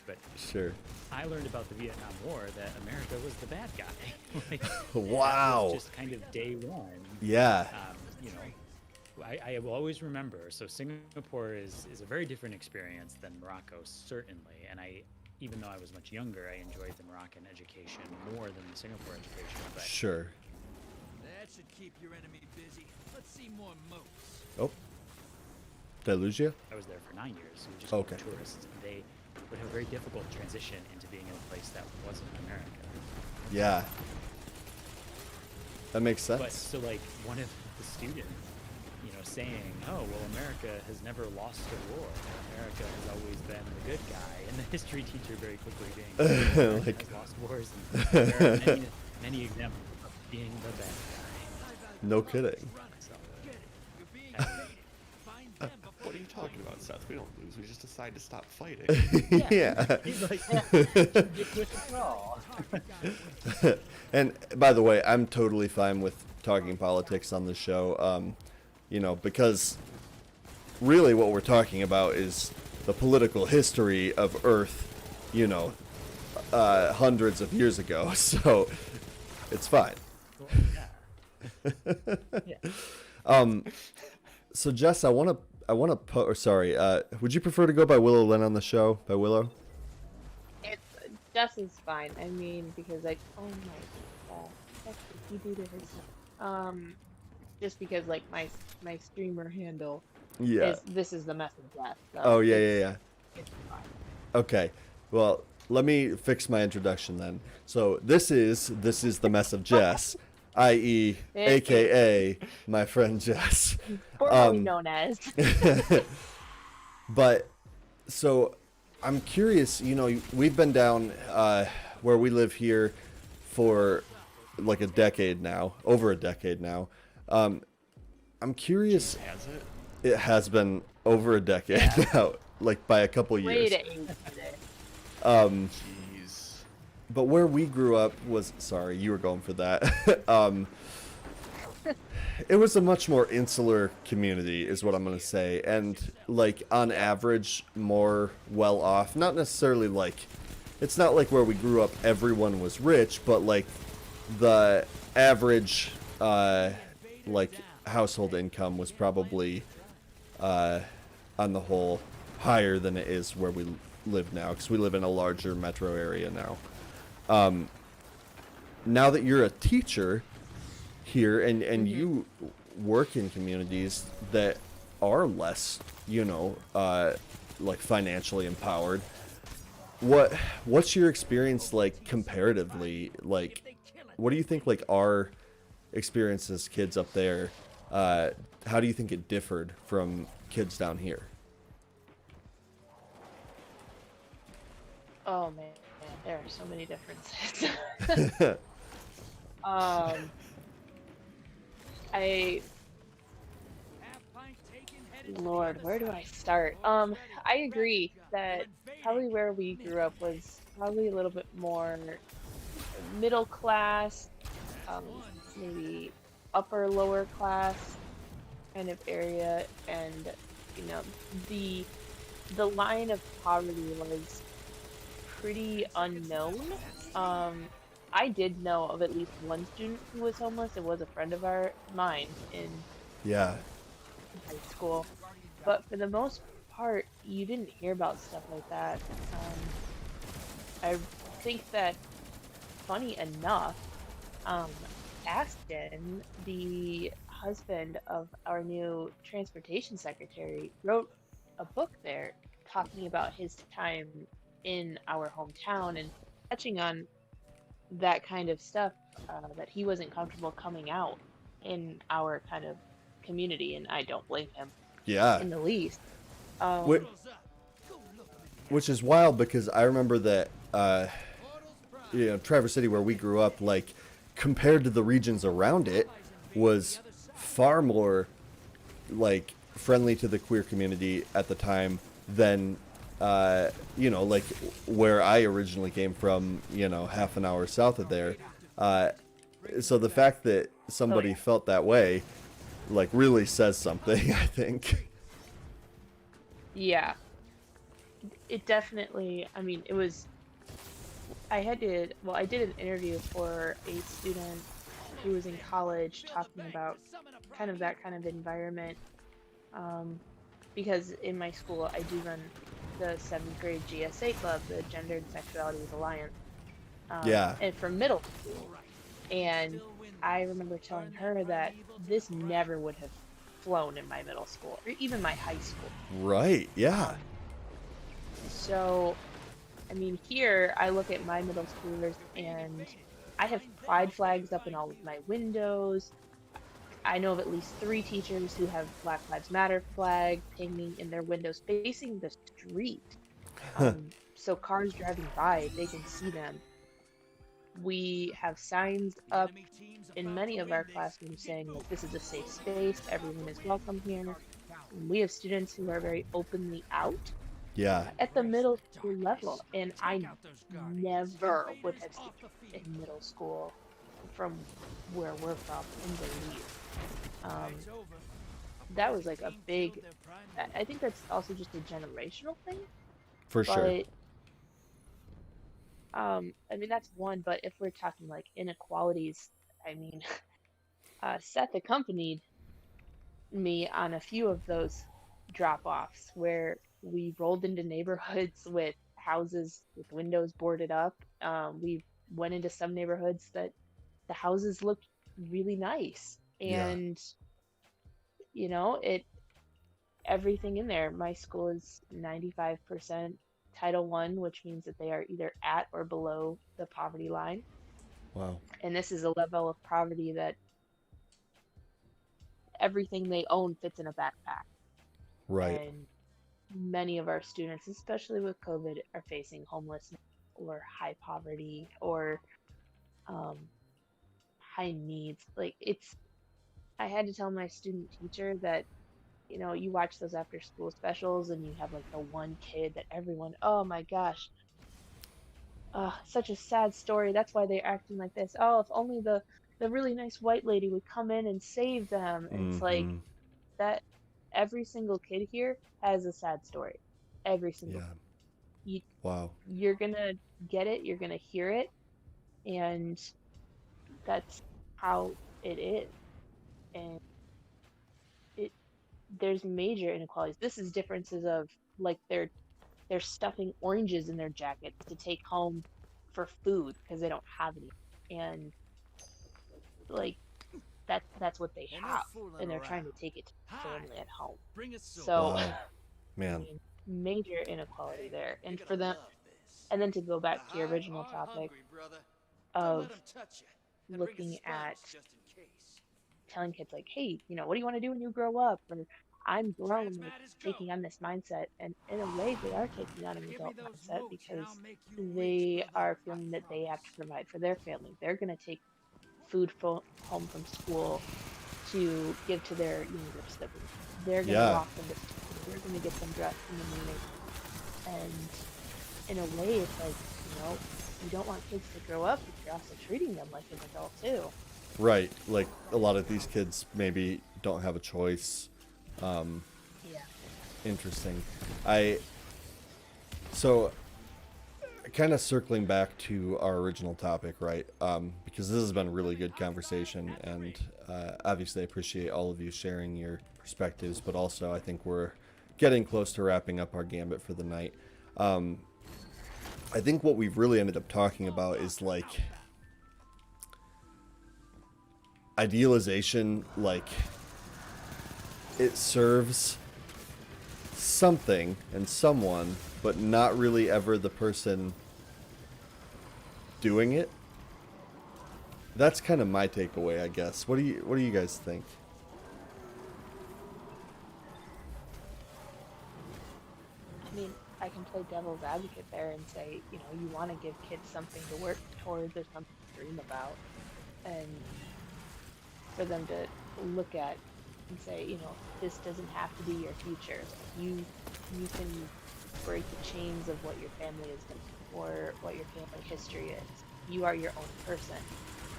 But Sure. I learned about the Vietnam War that America was the bad guy. Like, Wow. that was just kind of day one. Yeah. You know, I will always remember. So Singapore is a very different experience than Morocco, certainly. And even though I was much younger, I enjoyed the Moroccan education more than the Singapore education. But Sure. That should keep your enemy busy. Let's see more moats. Oh. Did I lose you? I was there for 9 years. So we just Okay. were tourists. And they would have a very difficult transition into being in a place that wasn't America. Yeah. That makes sense. But so like one of the students, you know, saying, "Oh, well, America has never lost a war. America has always been the good guy," and the history teacher very quickly being, "America Like- has lost wars, and there are many examples of being the bad guy." No kidding. So, You're being invaded. Find them before What are you talking about, Seth? We don't lose. We just decide to stop fighting. Yeah. he's like, "Yeah, all." And by the way, I'm totally fine with talking politics on the show. You know, because really what we're talking about is the political history of Earth, you know, hundreds of years ago. So it's fine. Well, yeah. Yeah. So Jess, I want to I want to put, or sorry, would you prefer to go by Willow Lynn on the show? By Willow? It's Jess is fine. I mean, because like, oh my god, what did he do to his? Just because like my streamer handle Yeah. is this is the message Jess, so Oh, yeah. it's fine. Okay. Well, let me fix my introduction then. So this is the mess of Jess, i.e., aka my friend Jess. Formerly known as. But so I'm curious, you know, we've been down where we live here for like a decade now, over a decade now. I'm curious. Has it? It has been over a decade now, like by a couple Way years. to age it. Jeez. But where we grew up was, sorry, you were going for that. It was a much more insular community, is what I'm going to say. And, like, on average, more well off. Not necessarily like, it's not like where we grew up, everyone was rich, but, like, the average, like, household income was probably, on the whole, higher than it is where we live now, because we live in a larger metro area now. Now that you're a teacher here and you work in communities that are less, you know, like financially empowered, what's your experience like comparatively? Like, what do you think like our experience as kids up there, how do you think it differed from kids down here? Oh man, there are so many differences. I Lord, where do I start? I agree that probably where we grew up was probably a little bit more middle class, maybe upper lower class kind of area, and you know the line of poverty was pretty unknown. I did know of at least one student who was homeless. It was a friend of mine in Yeah. high school, but for the most part, you didn't hear about stuff like that. I think that, funny enough, Aston, the husband of our new transportation secretary, wrote a book there talking about his time in our hometown and touching on that kind of stuff, that he wasn't comfortable coming out in our kind of community, and I don't blame him Yeah. in the least. Which, which is wild because I remember that, you know, Traverse City, where we grew up, like, compared to the regions around it, was far more, like, friendly to the queer community at the time than, you know, like, where I originally came from, you know, half an hour south of there. So the fact that somebody felt that way, like, really says something, I think. Yeah, it definitely, I mean, it was, I did an interview for a student who was in college talking about kind of that kind of environment, because in my school I do run the 7th grade GSA club, the Gender and Sexualities Alliance, Yeah. and for middle school, and I remember telling her that this never would have flown in my middle school or even my high school. Right. Yeah. So, I mean, here I look at my middle schoolers and I have pride flags up in all of my windows. I know of at least 3 teachers who have Black Lives Matter flag hanging in their windows facing the street. So cars driving by, they can see them. We have signs up in many of our classrooms saying that this is a safe space, everyone is welcome here. We have students who are very openly out Yeah. at the middle school level, and I never would have seen it in middle school from where we're from in Belize. That was like a big, I think that's also just a generational thing, For sure. but I mean that's one, but if we're talking like inequalities, I mean, Seth accompanied me on a few of those drop-offs where we rolled into neighborhoods with houses with windows boarded up. We went into some neighborhoods that the houses looked really nice, Yeah. and it everything in there. My school is 95% Title One, which means that they are either at or below the poverty line. Wow. And this is a level of poverty that everything they own fits in a backpack. Right. And many of our students, especially with COVID, are facing homelessness or high poverty or um, high needs. Like I had to tell my student teacher that, you watch those after school specials and you have like the one kid that everyone, oh my gosh, such a sad story. That's why they're acting like this. Oh, if only the really nice white lady would come in and save them. And it's like Mm-hmm. that every single kid here has a sad story. Every single Yeah. you Wow. you're gonna get it, you're gonna hear it, and that's how it is. And it there's major inequalities. This is differences of like they're stuffing oranges in their jackets to take home for food because they don't have any. And like that's what they Ain't no have, fooling and they're trying to around. take it to the Hi. family at home. Bring a sword. So Wow. I Man. mean, major inequality there. You're And gonna for them, love this. and then to go The back to your high original are topic hungry, brother. Don't of let 'em touch you. And bring a looking at sponge just in case. telling kids like, hey, what do you want to do when you grow up? Or I'm grown, like Transmat is go. taking on this mindset. And in a way, they are taking on an Give me adult those mindset roach and because I'll make you they rich, brother. are I feeling that they have to promise. provide for their family. They're going to take food home from school to give to their younger siblings. They're going to Yeah. walk them to school. They're going to get them dressed in the morning. And in a way, it's like, you don't want kids to grow up, but you're also treating them like an adult too. Right. Like a lot of these kids maybe don't have a choice. Yeah. Interesting. So kind of circling back to our original topic, right? Because this has been a really good conversation, and obviously I appreciate all of you sharing your perspectives, but also I think we're getting close to wrapping up our Gambit for the night. I think what we've really ended up talking about is like idealization, like it serves something and someone, but not really ever the person doing it. That's kind of my takeaway, I guess. What do you guys think? I mean, I can play devil's advocate there and say, you want to give kids something to work towards or something to dream about, and for them to look at and say, this doesn't have to be your future. You can break the chains of what your family is doing or what your family history is. You are your own person,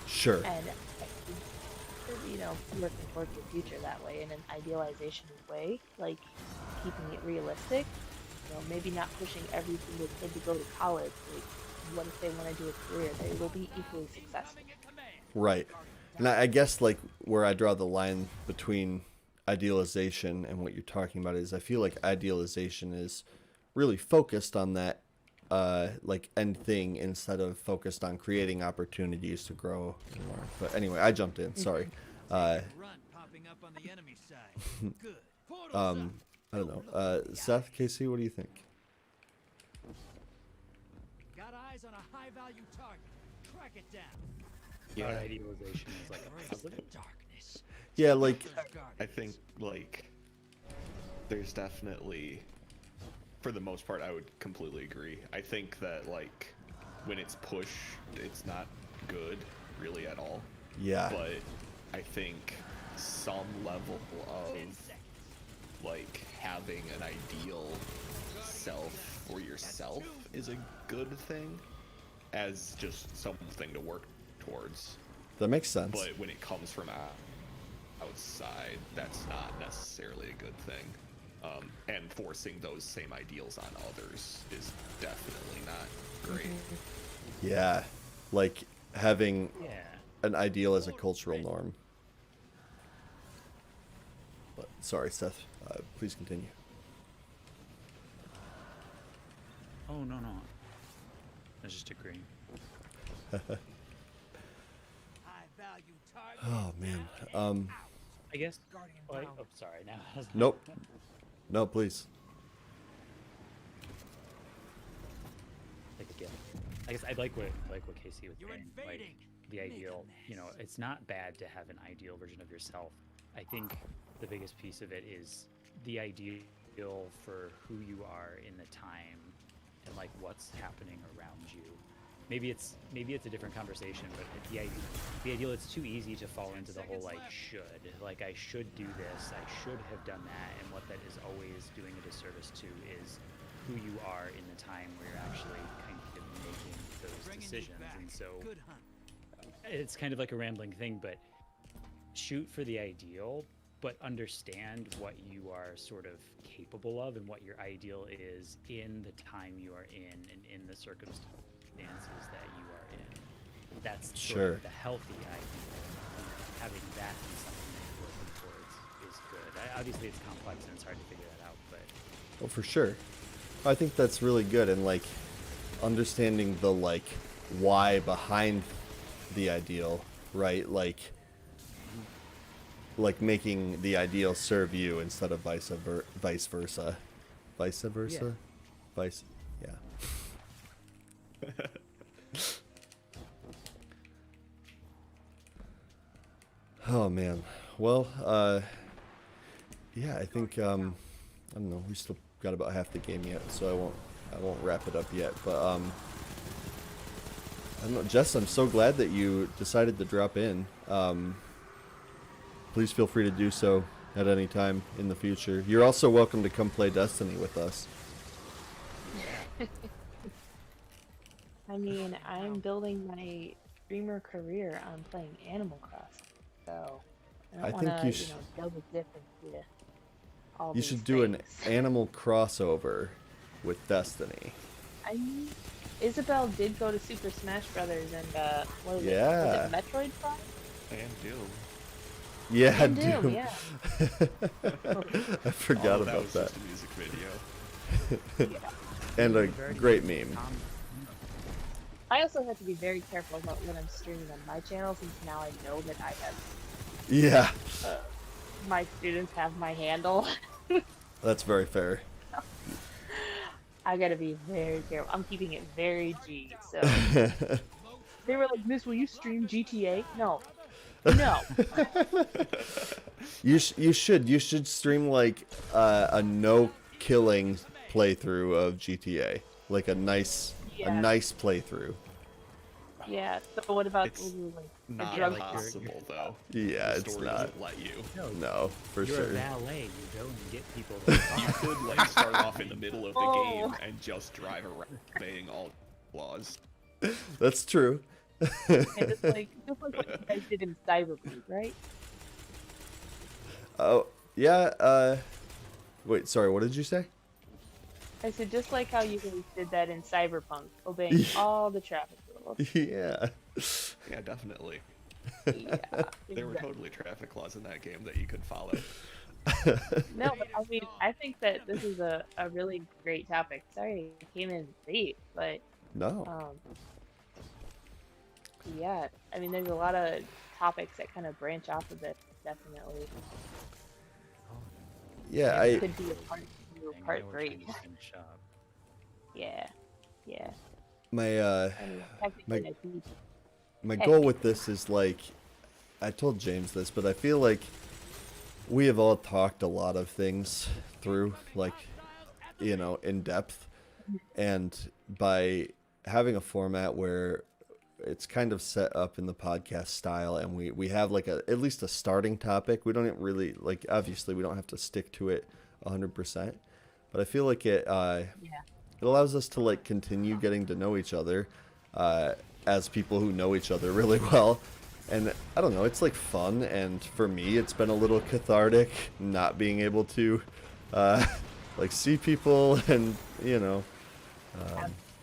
Sure. and working towards your future that way in an idealization way, like keeping it realistic. Maybe not pushing every single kid to go to college. Like, what if they want to do a career? They will be equally successful. Right. And I guess like where I draw the line between idealization and what you're talking about is I feel like idealization is really focused on that like end thing instead of focused on creating opportunities to grow and learn. But anyway, I jumped in. Sorry. Run popping up on the enemy side. Good. Portals up. I don't know. Seth, Casey, what do you think? Got eyes on a high-value target. Track it down. Yeah, idealization is like a Embrace positive. the darkness. Yeah, like I think like there's definitely, for the most part, I would completely agree. I think that like when it's pushed, it's not good really at all. yeah. But I think some level of like having an ideal self for yourself is a good thing as just something to work towards. That makes sense. But when it comes from outside, that's not necessarily a good thing. And forcing those same ideals on others is definitely not great. Yeah. Like having Yeah. an ideal as a cultural norm. But sorry, Seth. Please continue. Oh, no. I was just agreeing. Oh man. I guess. Oh, sorry. Now. Nope. No, please. Like again, I guess I like what Casey was saying. Like the ideal, it's not bad to have an ideal version of yourself. I think the biggest piece of it is the ideal for who you are in the time and like what's happening around you. Maybe it's a different conversation, but the ideal, it's too easy to fall into the whole like I should do this, I should have done that, and what that is always doing a disservice to is who you are in the time where you're actually kind of making those decisions. And so it's kind of like a rambling thing, but shoot for the ideal, but understand what you are sort of capable of and what your ideal is in the time you are in and in the circumstances that you are in. That's sort of the healthy ideal. Having that be something that you're working towards is good. Obviously, it's complex and it's hard to figure that out, but... Well, for sure. I think that's really good, and like understanding the like why behind the ideal, right? Like making the ideal serve you instead of vice versa. Vice versa? Yeah. Vice, yeah. Oh man. Well, yeah, I think I don't know, we still got about half the game yet, so I won't wrap it up yet, but I don't know, Jess, I'm so glad that you decided to drop in. Please feel free to do so at any time in the future. You're also welcome to come play Destiny with us. I mean, I'm building my streamer career on playing Animal Crossing, so I don't want to, double dip into all You these should do an things. animal crossover with Destiny. I mean, Isabel did go to Super Smash Brothers and what is Yeah. it? Was it Metroid Prime? And Doom. Yeah, And Doom, Doom. yeah. I forgot That about was that. just a music video. And a great meme. I also have to be very careful about what I'm streaming on my channel, since now I know that I have Yeah, my students have my handle. that's very fair. I gotta be very careful. I'm keeping it very G. So they were like, "Miss, will you stream GTA?" No, no. You should stream like a no killing playthrough of GTA, like a nice playthrough. Yeah. So what about It's like Not drug possible though. Yeah, The it's story not. doesn't let you. No, for You're sure. a valet. You go and get people to You talk. could like start off in the middle of the Oh. game and just drive around obeying all laws. That's true. And just like what you guys did in Cyberpunk, right? Oh yeah. Wait, sorry. What did you say? I said just like how you guys did that in Cyberpunk, obeying all the traffic rules. Yeah. Yeah, definitely. Yeah. There were exactly. totally traffic laws in that game that you could follow. No, but I mean, I think that this is a really great topic. Sorry I came in late, but No. yeah, I mean, there's a lot of topics that kind of branch off of it, definitely. Yeah, It I. could be a part two, I know part we're trying three. to finish up. Yeah, yeah. My I mean, technically, I think my goal with this is like, I told James this, but I feel like we have all talked a lot of things through, like, in depth, and by having a format where it's kind of set up in the podcast style, and we have like at least a starting topic. We don't really, like, obviously we don't have to stick to it 100%, but I feel like it allows us to like continue getting to know each other as people who know each other really well. And I don't know, it's like fun, and for me it's been a little cathartic not being able to like see people and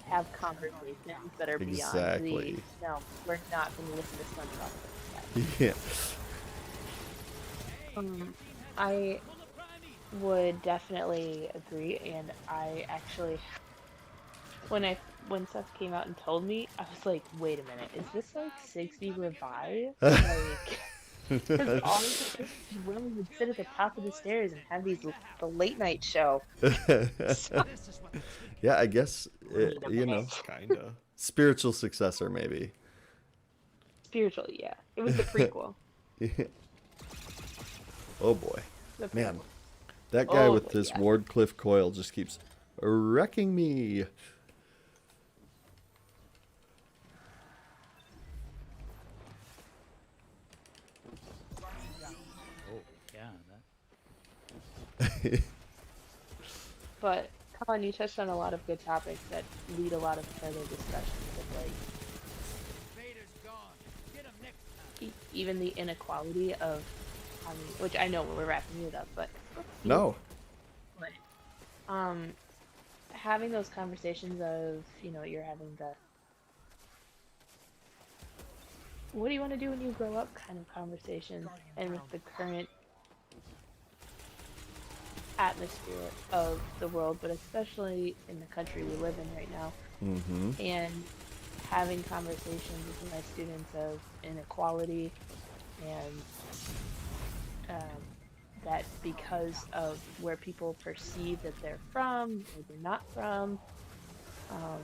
have conversations that are beyond Exactly. the, no, we're not going to listen to SpongeBob. yeah. I would definitely agree, and I actually when stuff came out and told me, I was like, wait a minute, is this like 60 Revive? Like, because all the women would sit at the top of the stairs and have the late night show. So, Yeah, I guess, wait a you minute. know, Kinda. spiritual successor maybe. Spiritually, yeah, it was the prequel. Oh boy. The Man, prequel. that guy Oh with boy, this yeah. Wardcliffe coil just keeps wrecking me. Oh, yeah. That, But come on, you touched on a lot of good topics that lead a lot of further discussions of like even the inequality of, I mean, which I know we're wrapping it up, but No. but, having those conversations of, you're having the what do you want to do when you grow up kind of conversations, and with the current atmosphere of the world, but especially in the country we live in right now, Mm-hmm. and having conversations with my students of inequality and that because of where people perceive that they're from or they're not from, um,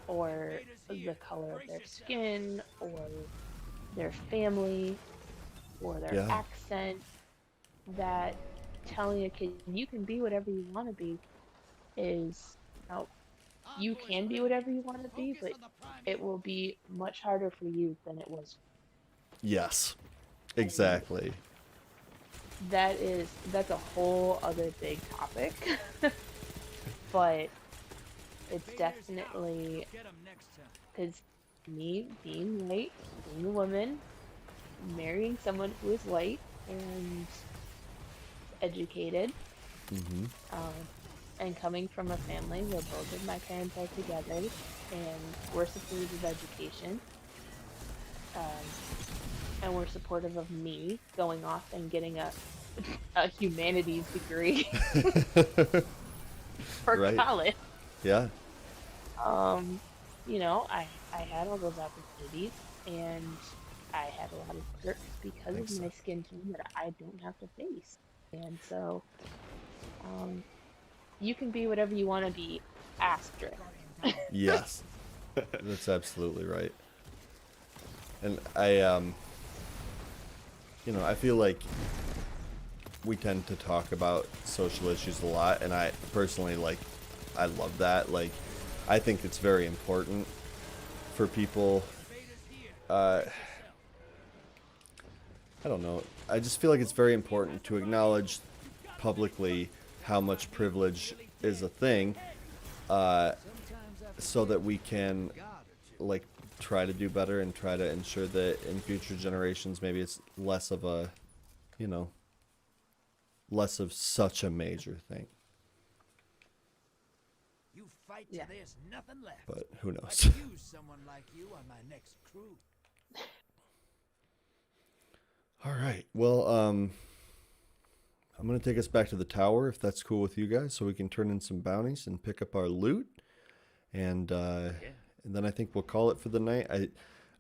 or the color of their skin, or their family, or their Yeah. accent, that telling a kid you can be whatever you want to be is, you can be whatever you want to be, but it will be much harder for you than it was. Yes. And Exactly. that's a whole other big topic. But it's definitely because me being white, being a woman, marrying someone who is white and educated, Mm-hmm. um, and coming from a family where both of my parents are together and we're supportive of education, um, and we're supportive of me going off and getting a humanities degree for Right. college. Yeah. Um, I had all those opportunities, and I had a lot of perks because of Thanks. my skin tone that I don't have to face. And so, um, you can be whatever you want to be, asterisk. Yes. That's absolutely right. And I feel like we tend to talk about social issues a lot, and I personally, like, I love that. Like, I think it's very important for people. I don't know. I just feel like it's very important to acknowledge publicly how much privilege is a thing, so that we can, like, try to do better and try to ensure that in future generations maybe it's less of a, less of such a major thing. You fight Yeah. till there's nothing left. But who I knows? could use someone like you on my next crew. All right. Well, I'm going to take us back to the tower, if that's cool with you guys, so we can turn in some bounties and pick up our loot. And yeah. and then I think we'll call it for the night. I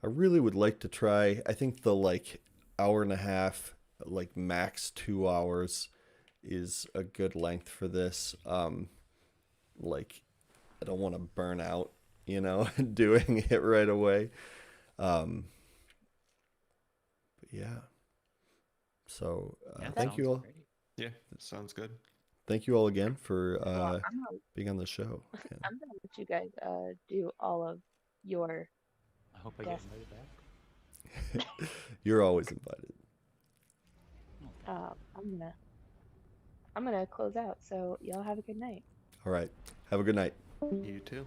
really would like to try, I think the, like, hour and a half, like, max 2 hours is a good length for this. Like, I don't want to burn out, doing it right away. But yeah. So Yeah, thank you sounds all. great. Yeah, sounds good. Thank you all again for Well, I'm gonna, being on the show. I'm gonna let you guys do all of your I hope I get Yes. invited back. You're always invited. uh, I'm gonna close out. So y'all have a good night. All right. Have a good night. You too.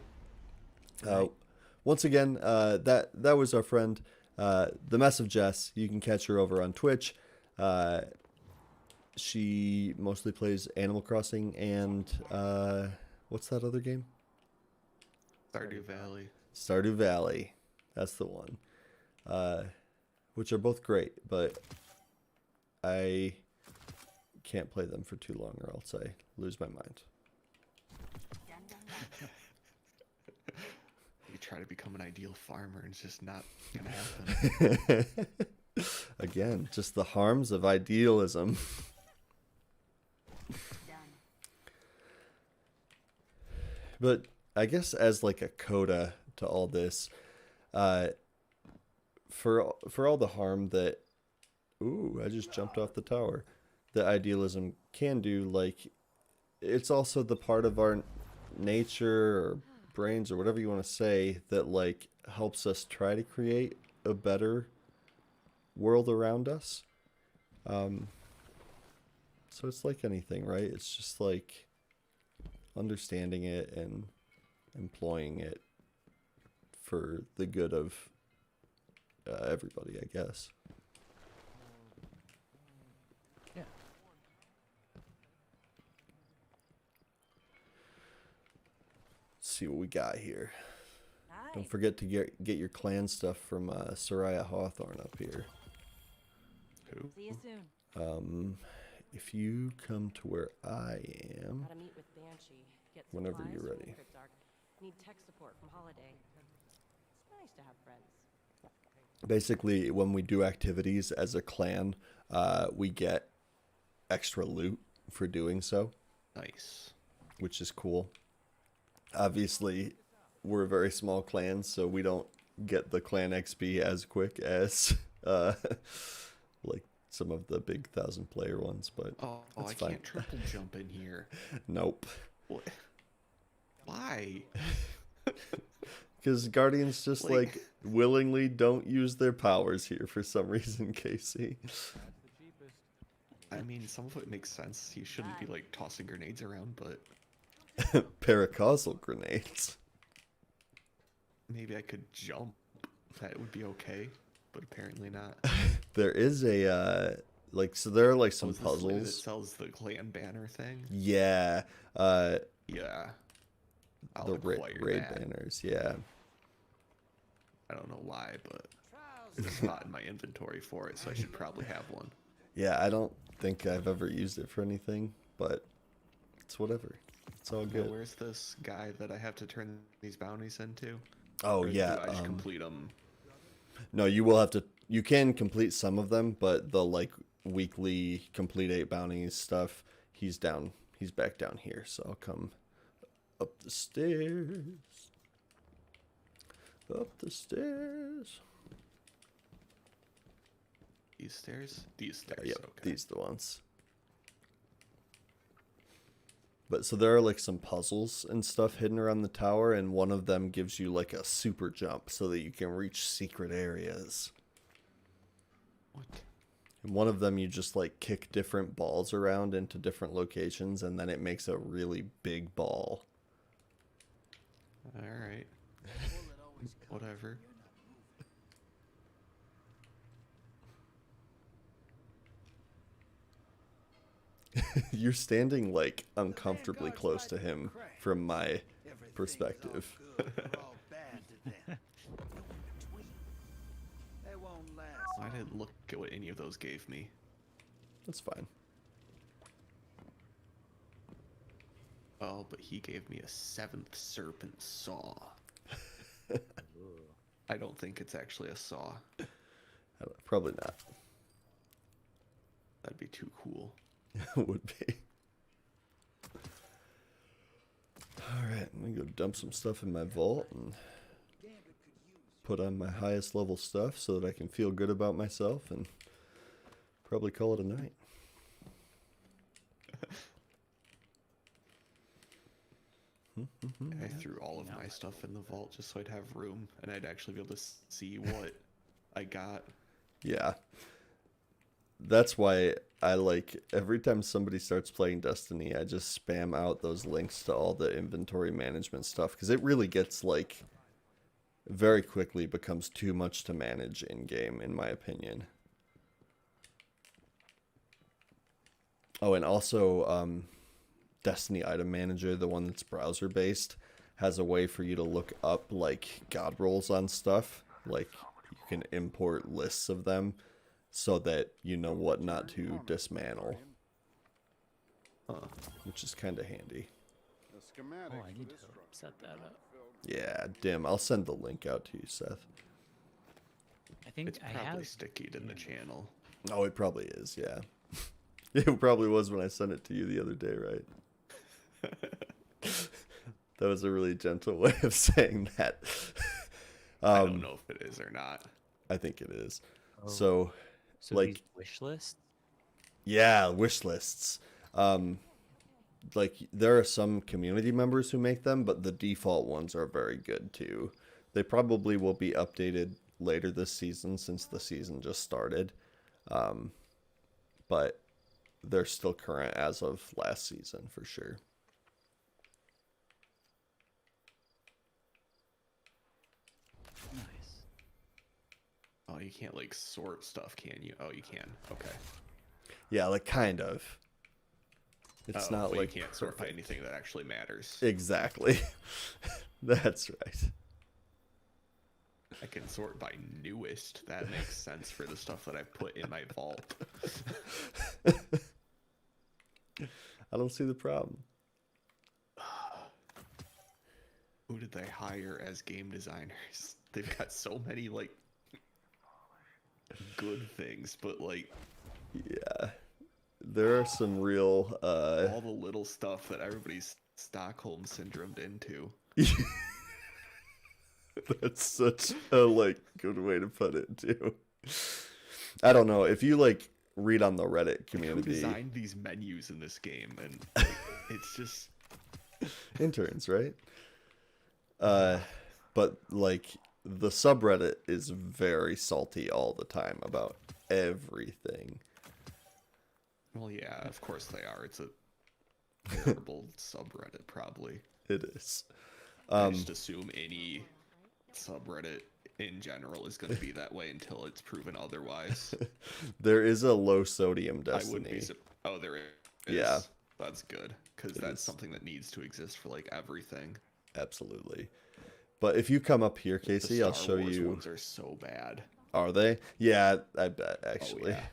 Once again, that was our friend, TheMessOfJess. You can catch her over on Twitch. She mostly plays Animal Crossing and what's that other game? Stardew Valley. Stardew Valley. That's the one. Which are both great, but I can't play them for too long or else I lose my mind. try to become an ideal farmer, and it's just not gonna happen. Again, just the harms of idealism. But I guess as like a coda to all this, for all the harm that, ooh, I just jumped off the tower, that idealism can do, like, it's also the part of our nature or brains or whatever you want to say that like helps us try to create a better world around us. So it's like anything, right? It's just like understanding it and employing it for the good of everybody, I guess. Yeah. Let's see what we got here. Don't Nice. forget to get your clan stuff from Soraya Hawthorne up here. Who? See you soon. If you come to where I am, Gotta meet with Banshee. Get Whenever supplies you're from the ready. Cryptarch. Need tech support from Holiday. It's nice to have friends. basically when we do activities as a clan, we get extra loot for doing so, Nice. which is cool. Obviously, we're a very small clan, so we don't get the clan XP as quick as like some of the big 1,000-player ones, but Oh, that's I fine. can't triple jump in here. Nope. What? Why? Because Guardians just Like- like willingly don't use their powers here for some reason, Casey. I mean, some of it makes sense. You shouldn't be like tossing grenades around, but Paracausal grenades. maybe I could jump. That would be okay, but apparently not. There is a like, so there are like some Was this the lady that puzzles. sells the clan banner thing. Yeah, Yeah. I'll the acquire raid that. banners. Yeah, I don't know why, but there's a spot in my inventory for it, so I should probably have one. yeah. I don't think I've ever used it for anything, but it's whatever. It's all Now, good. where's this guy that I have to turn these bounties into? Oh Or yeah. do I just complete them? No, you will have to. You can complete some of them, but the like weekly complete 8 bounties stuff, he's down. He's back down here, so I'll come up the stairs. Up the stairs. These stairs? These stairs. Yep, Okay. these are the ones. But so there are like some puzzles and stuff hidden around the tower, and one of them gives you like a super jump so that you can reach secret areas. What? And one of them you just like kick different balls around into different locations, and then it makes a really big ball. All right. Whatever. You're standing like uncomfortably close to him from my perspective. I didn't look at what any of those gave me. That's fine. Oh, but he gave me a 7th serpent saw. I don't think it's actually a saw. Probably not. That'd be too cool. Would be. Alright, I'm gonna go dump some stuff in my vault and put on my highest level stuff so that I can feel good about myself and probably call it a night. I threw all of my stuff in the vault just so I'd have room and I'd actually be able to see what I got. Yeah. That's why I like every time somebody starts playing Destiny, I just spam out those links to all the inventory management stuff because it really gets like very quickly becomes too much to manage in game, in my opinion. Oh, and also Destiny Item Manager, the one that's browser based, has a way for you to look up like god rolls on stuff. Like you can import lists of them so that you know what not to dismantle, which is kind of handy. Oh, I need to set that up. Yeah, dim. I'll send the link out to you, Seth. I think It's I probably have. sticky to the channel. Oh, it probably is, yeah. It probably was when I sent it to you the other day, right? That was a really gentle way of saying that. I don't know if it is or not. I think it is. Oh. So, So like, these wish lists. yeah, wish lists. Like, there are some community members who make them, but the default ones are very good too. They probably will be updated later this season since the season just started. But they're still current as of last season for sure. Nice. Oh, you can't like sort stuff, can you? Oh, you can. Okay. Yeah, like kind of. It's Oh, not but like you can't sort by perfect. anything that actually matters. Exactly. That's right. I can sort by newest. That makes sense for the stuff that I put in my vault. I don't see the problem. Who did they hire as game designers? They've got so many like good things, but like Yeah. There are some real all the little stuff that everybody's Stockholm syndromed into. That's such a like good way to put it too. I don't know if you like read on the Reddit Who community. designed these menus in this game? And like, it's just Interns, right? But like the subreddit is very salty all the time about everything. well, yeah, of course they are. It's a terrible subreddit, probably. It is. I just assume any subreddit in general is going to be that way until it's proven otherwise. There is a low sodium I wouldn't Destiny. be. Oh, there is. Yeah. That's good because It that's is. something that needs to exist for like everything. Absolutely. But if you come up here, The Casey, I'll Star show Wars you. ones are so bad. Are they? Yeah, I bet actually. Oh, yeah.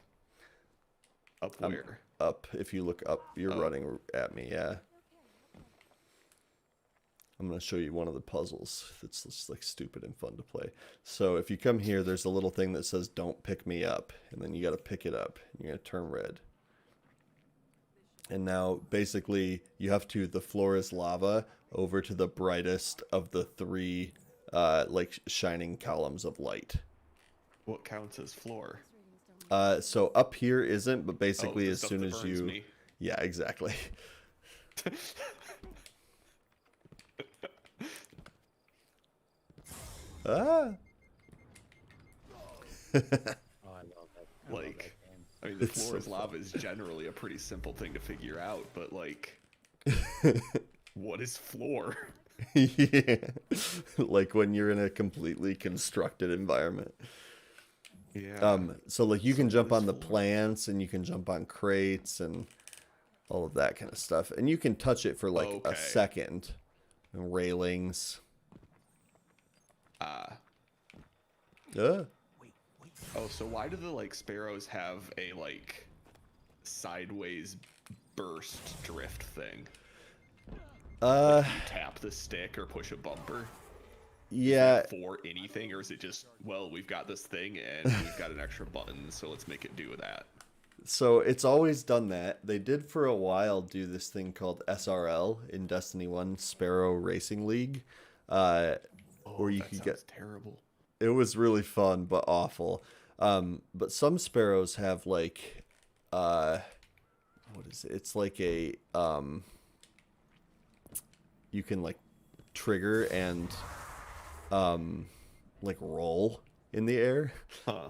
Up where? Up. If you look up, you're Oh. running at me. Yeah. I'm gonna show you one of the puzzles that's just like stupid and fun to play. So if you come here, there's a little thing that says "Don't pick me up," and then you got to pick it up. And you're gonna turn red. And now basically you have to. The floor is lava over to the brightest of the three, like shining columns of light. What counts as floor? So up here isn't, but Oh, basically the as stuff soon that as burns you, me. yeah, exactly. Ah. Oh, I love that. I love Like, that game. I mean, the It's floor so is lava is generally a pretty simple thing to figure out, but like, what is floor? Yeah. Like when you're in a completely constructed environment. Yeah. So like you can So jump what is on the floor? plants and you can jump on crates and all of that kind of stuff. And you can touch it for like a Okay. second. And railings. Yeah. Oh, so why do the like sparrows have a like sideways burst drift thing? Uh, You tap the stick or push a bumper yeah. for anything, or is it just, well, we've got this thing and we've got an extra button, so let's make it do that? So it's always done that. They did for a while do this thing called SRL in Destiny 1 Sparrow Racing League. Where you that could sounds get terrible. it was really fun but awful. But some sparrows have like what is it? It's like a you can like trigger and like roll in the air. Huh.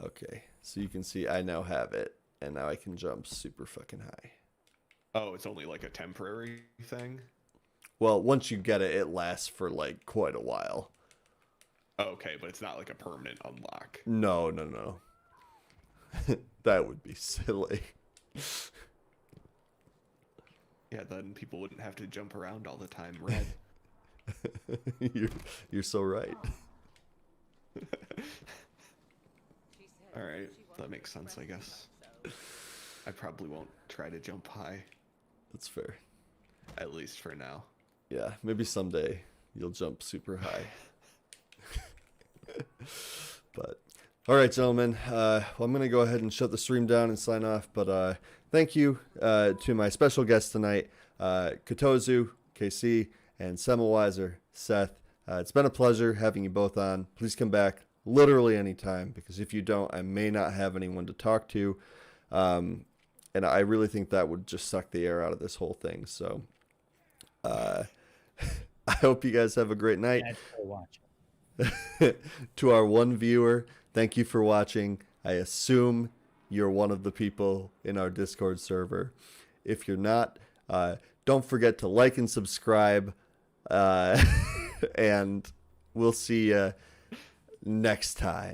Okay. So you can see I now have it and now I can jump super fucking high. Oh, it's only like a temporary thing? Well, once you get it, it lasts for like quite a while. Okay, but it's not like a permanent unlock. No. That would be silly. Yeah, then people wouldn't have to jump around all the time, red. You're so right. Alright, that makes sense, I guess. I probably won't try to jump high, That's fair. at least for now. Yeah, maybe someday you'll jump super high. But all right, gentlemen. Well, I'm gonna go ahead and shut the stream down and sign off. But thank you to my special guests tonight, Katozu, KC, and Semmelweiser, Seth. It's been a pleasure having you both on. Please come back literally anytime, because if you don't, I may not have anyone to talk to. And I really think that would just suck the air out of this whole thing. So I hope you guys have a great night. Thanks for watching. To our one viewer, thank you for watching. I assume you're one of the people in our Discord server. If you're not, don't forget to like and subscribe. And we'll see you next time.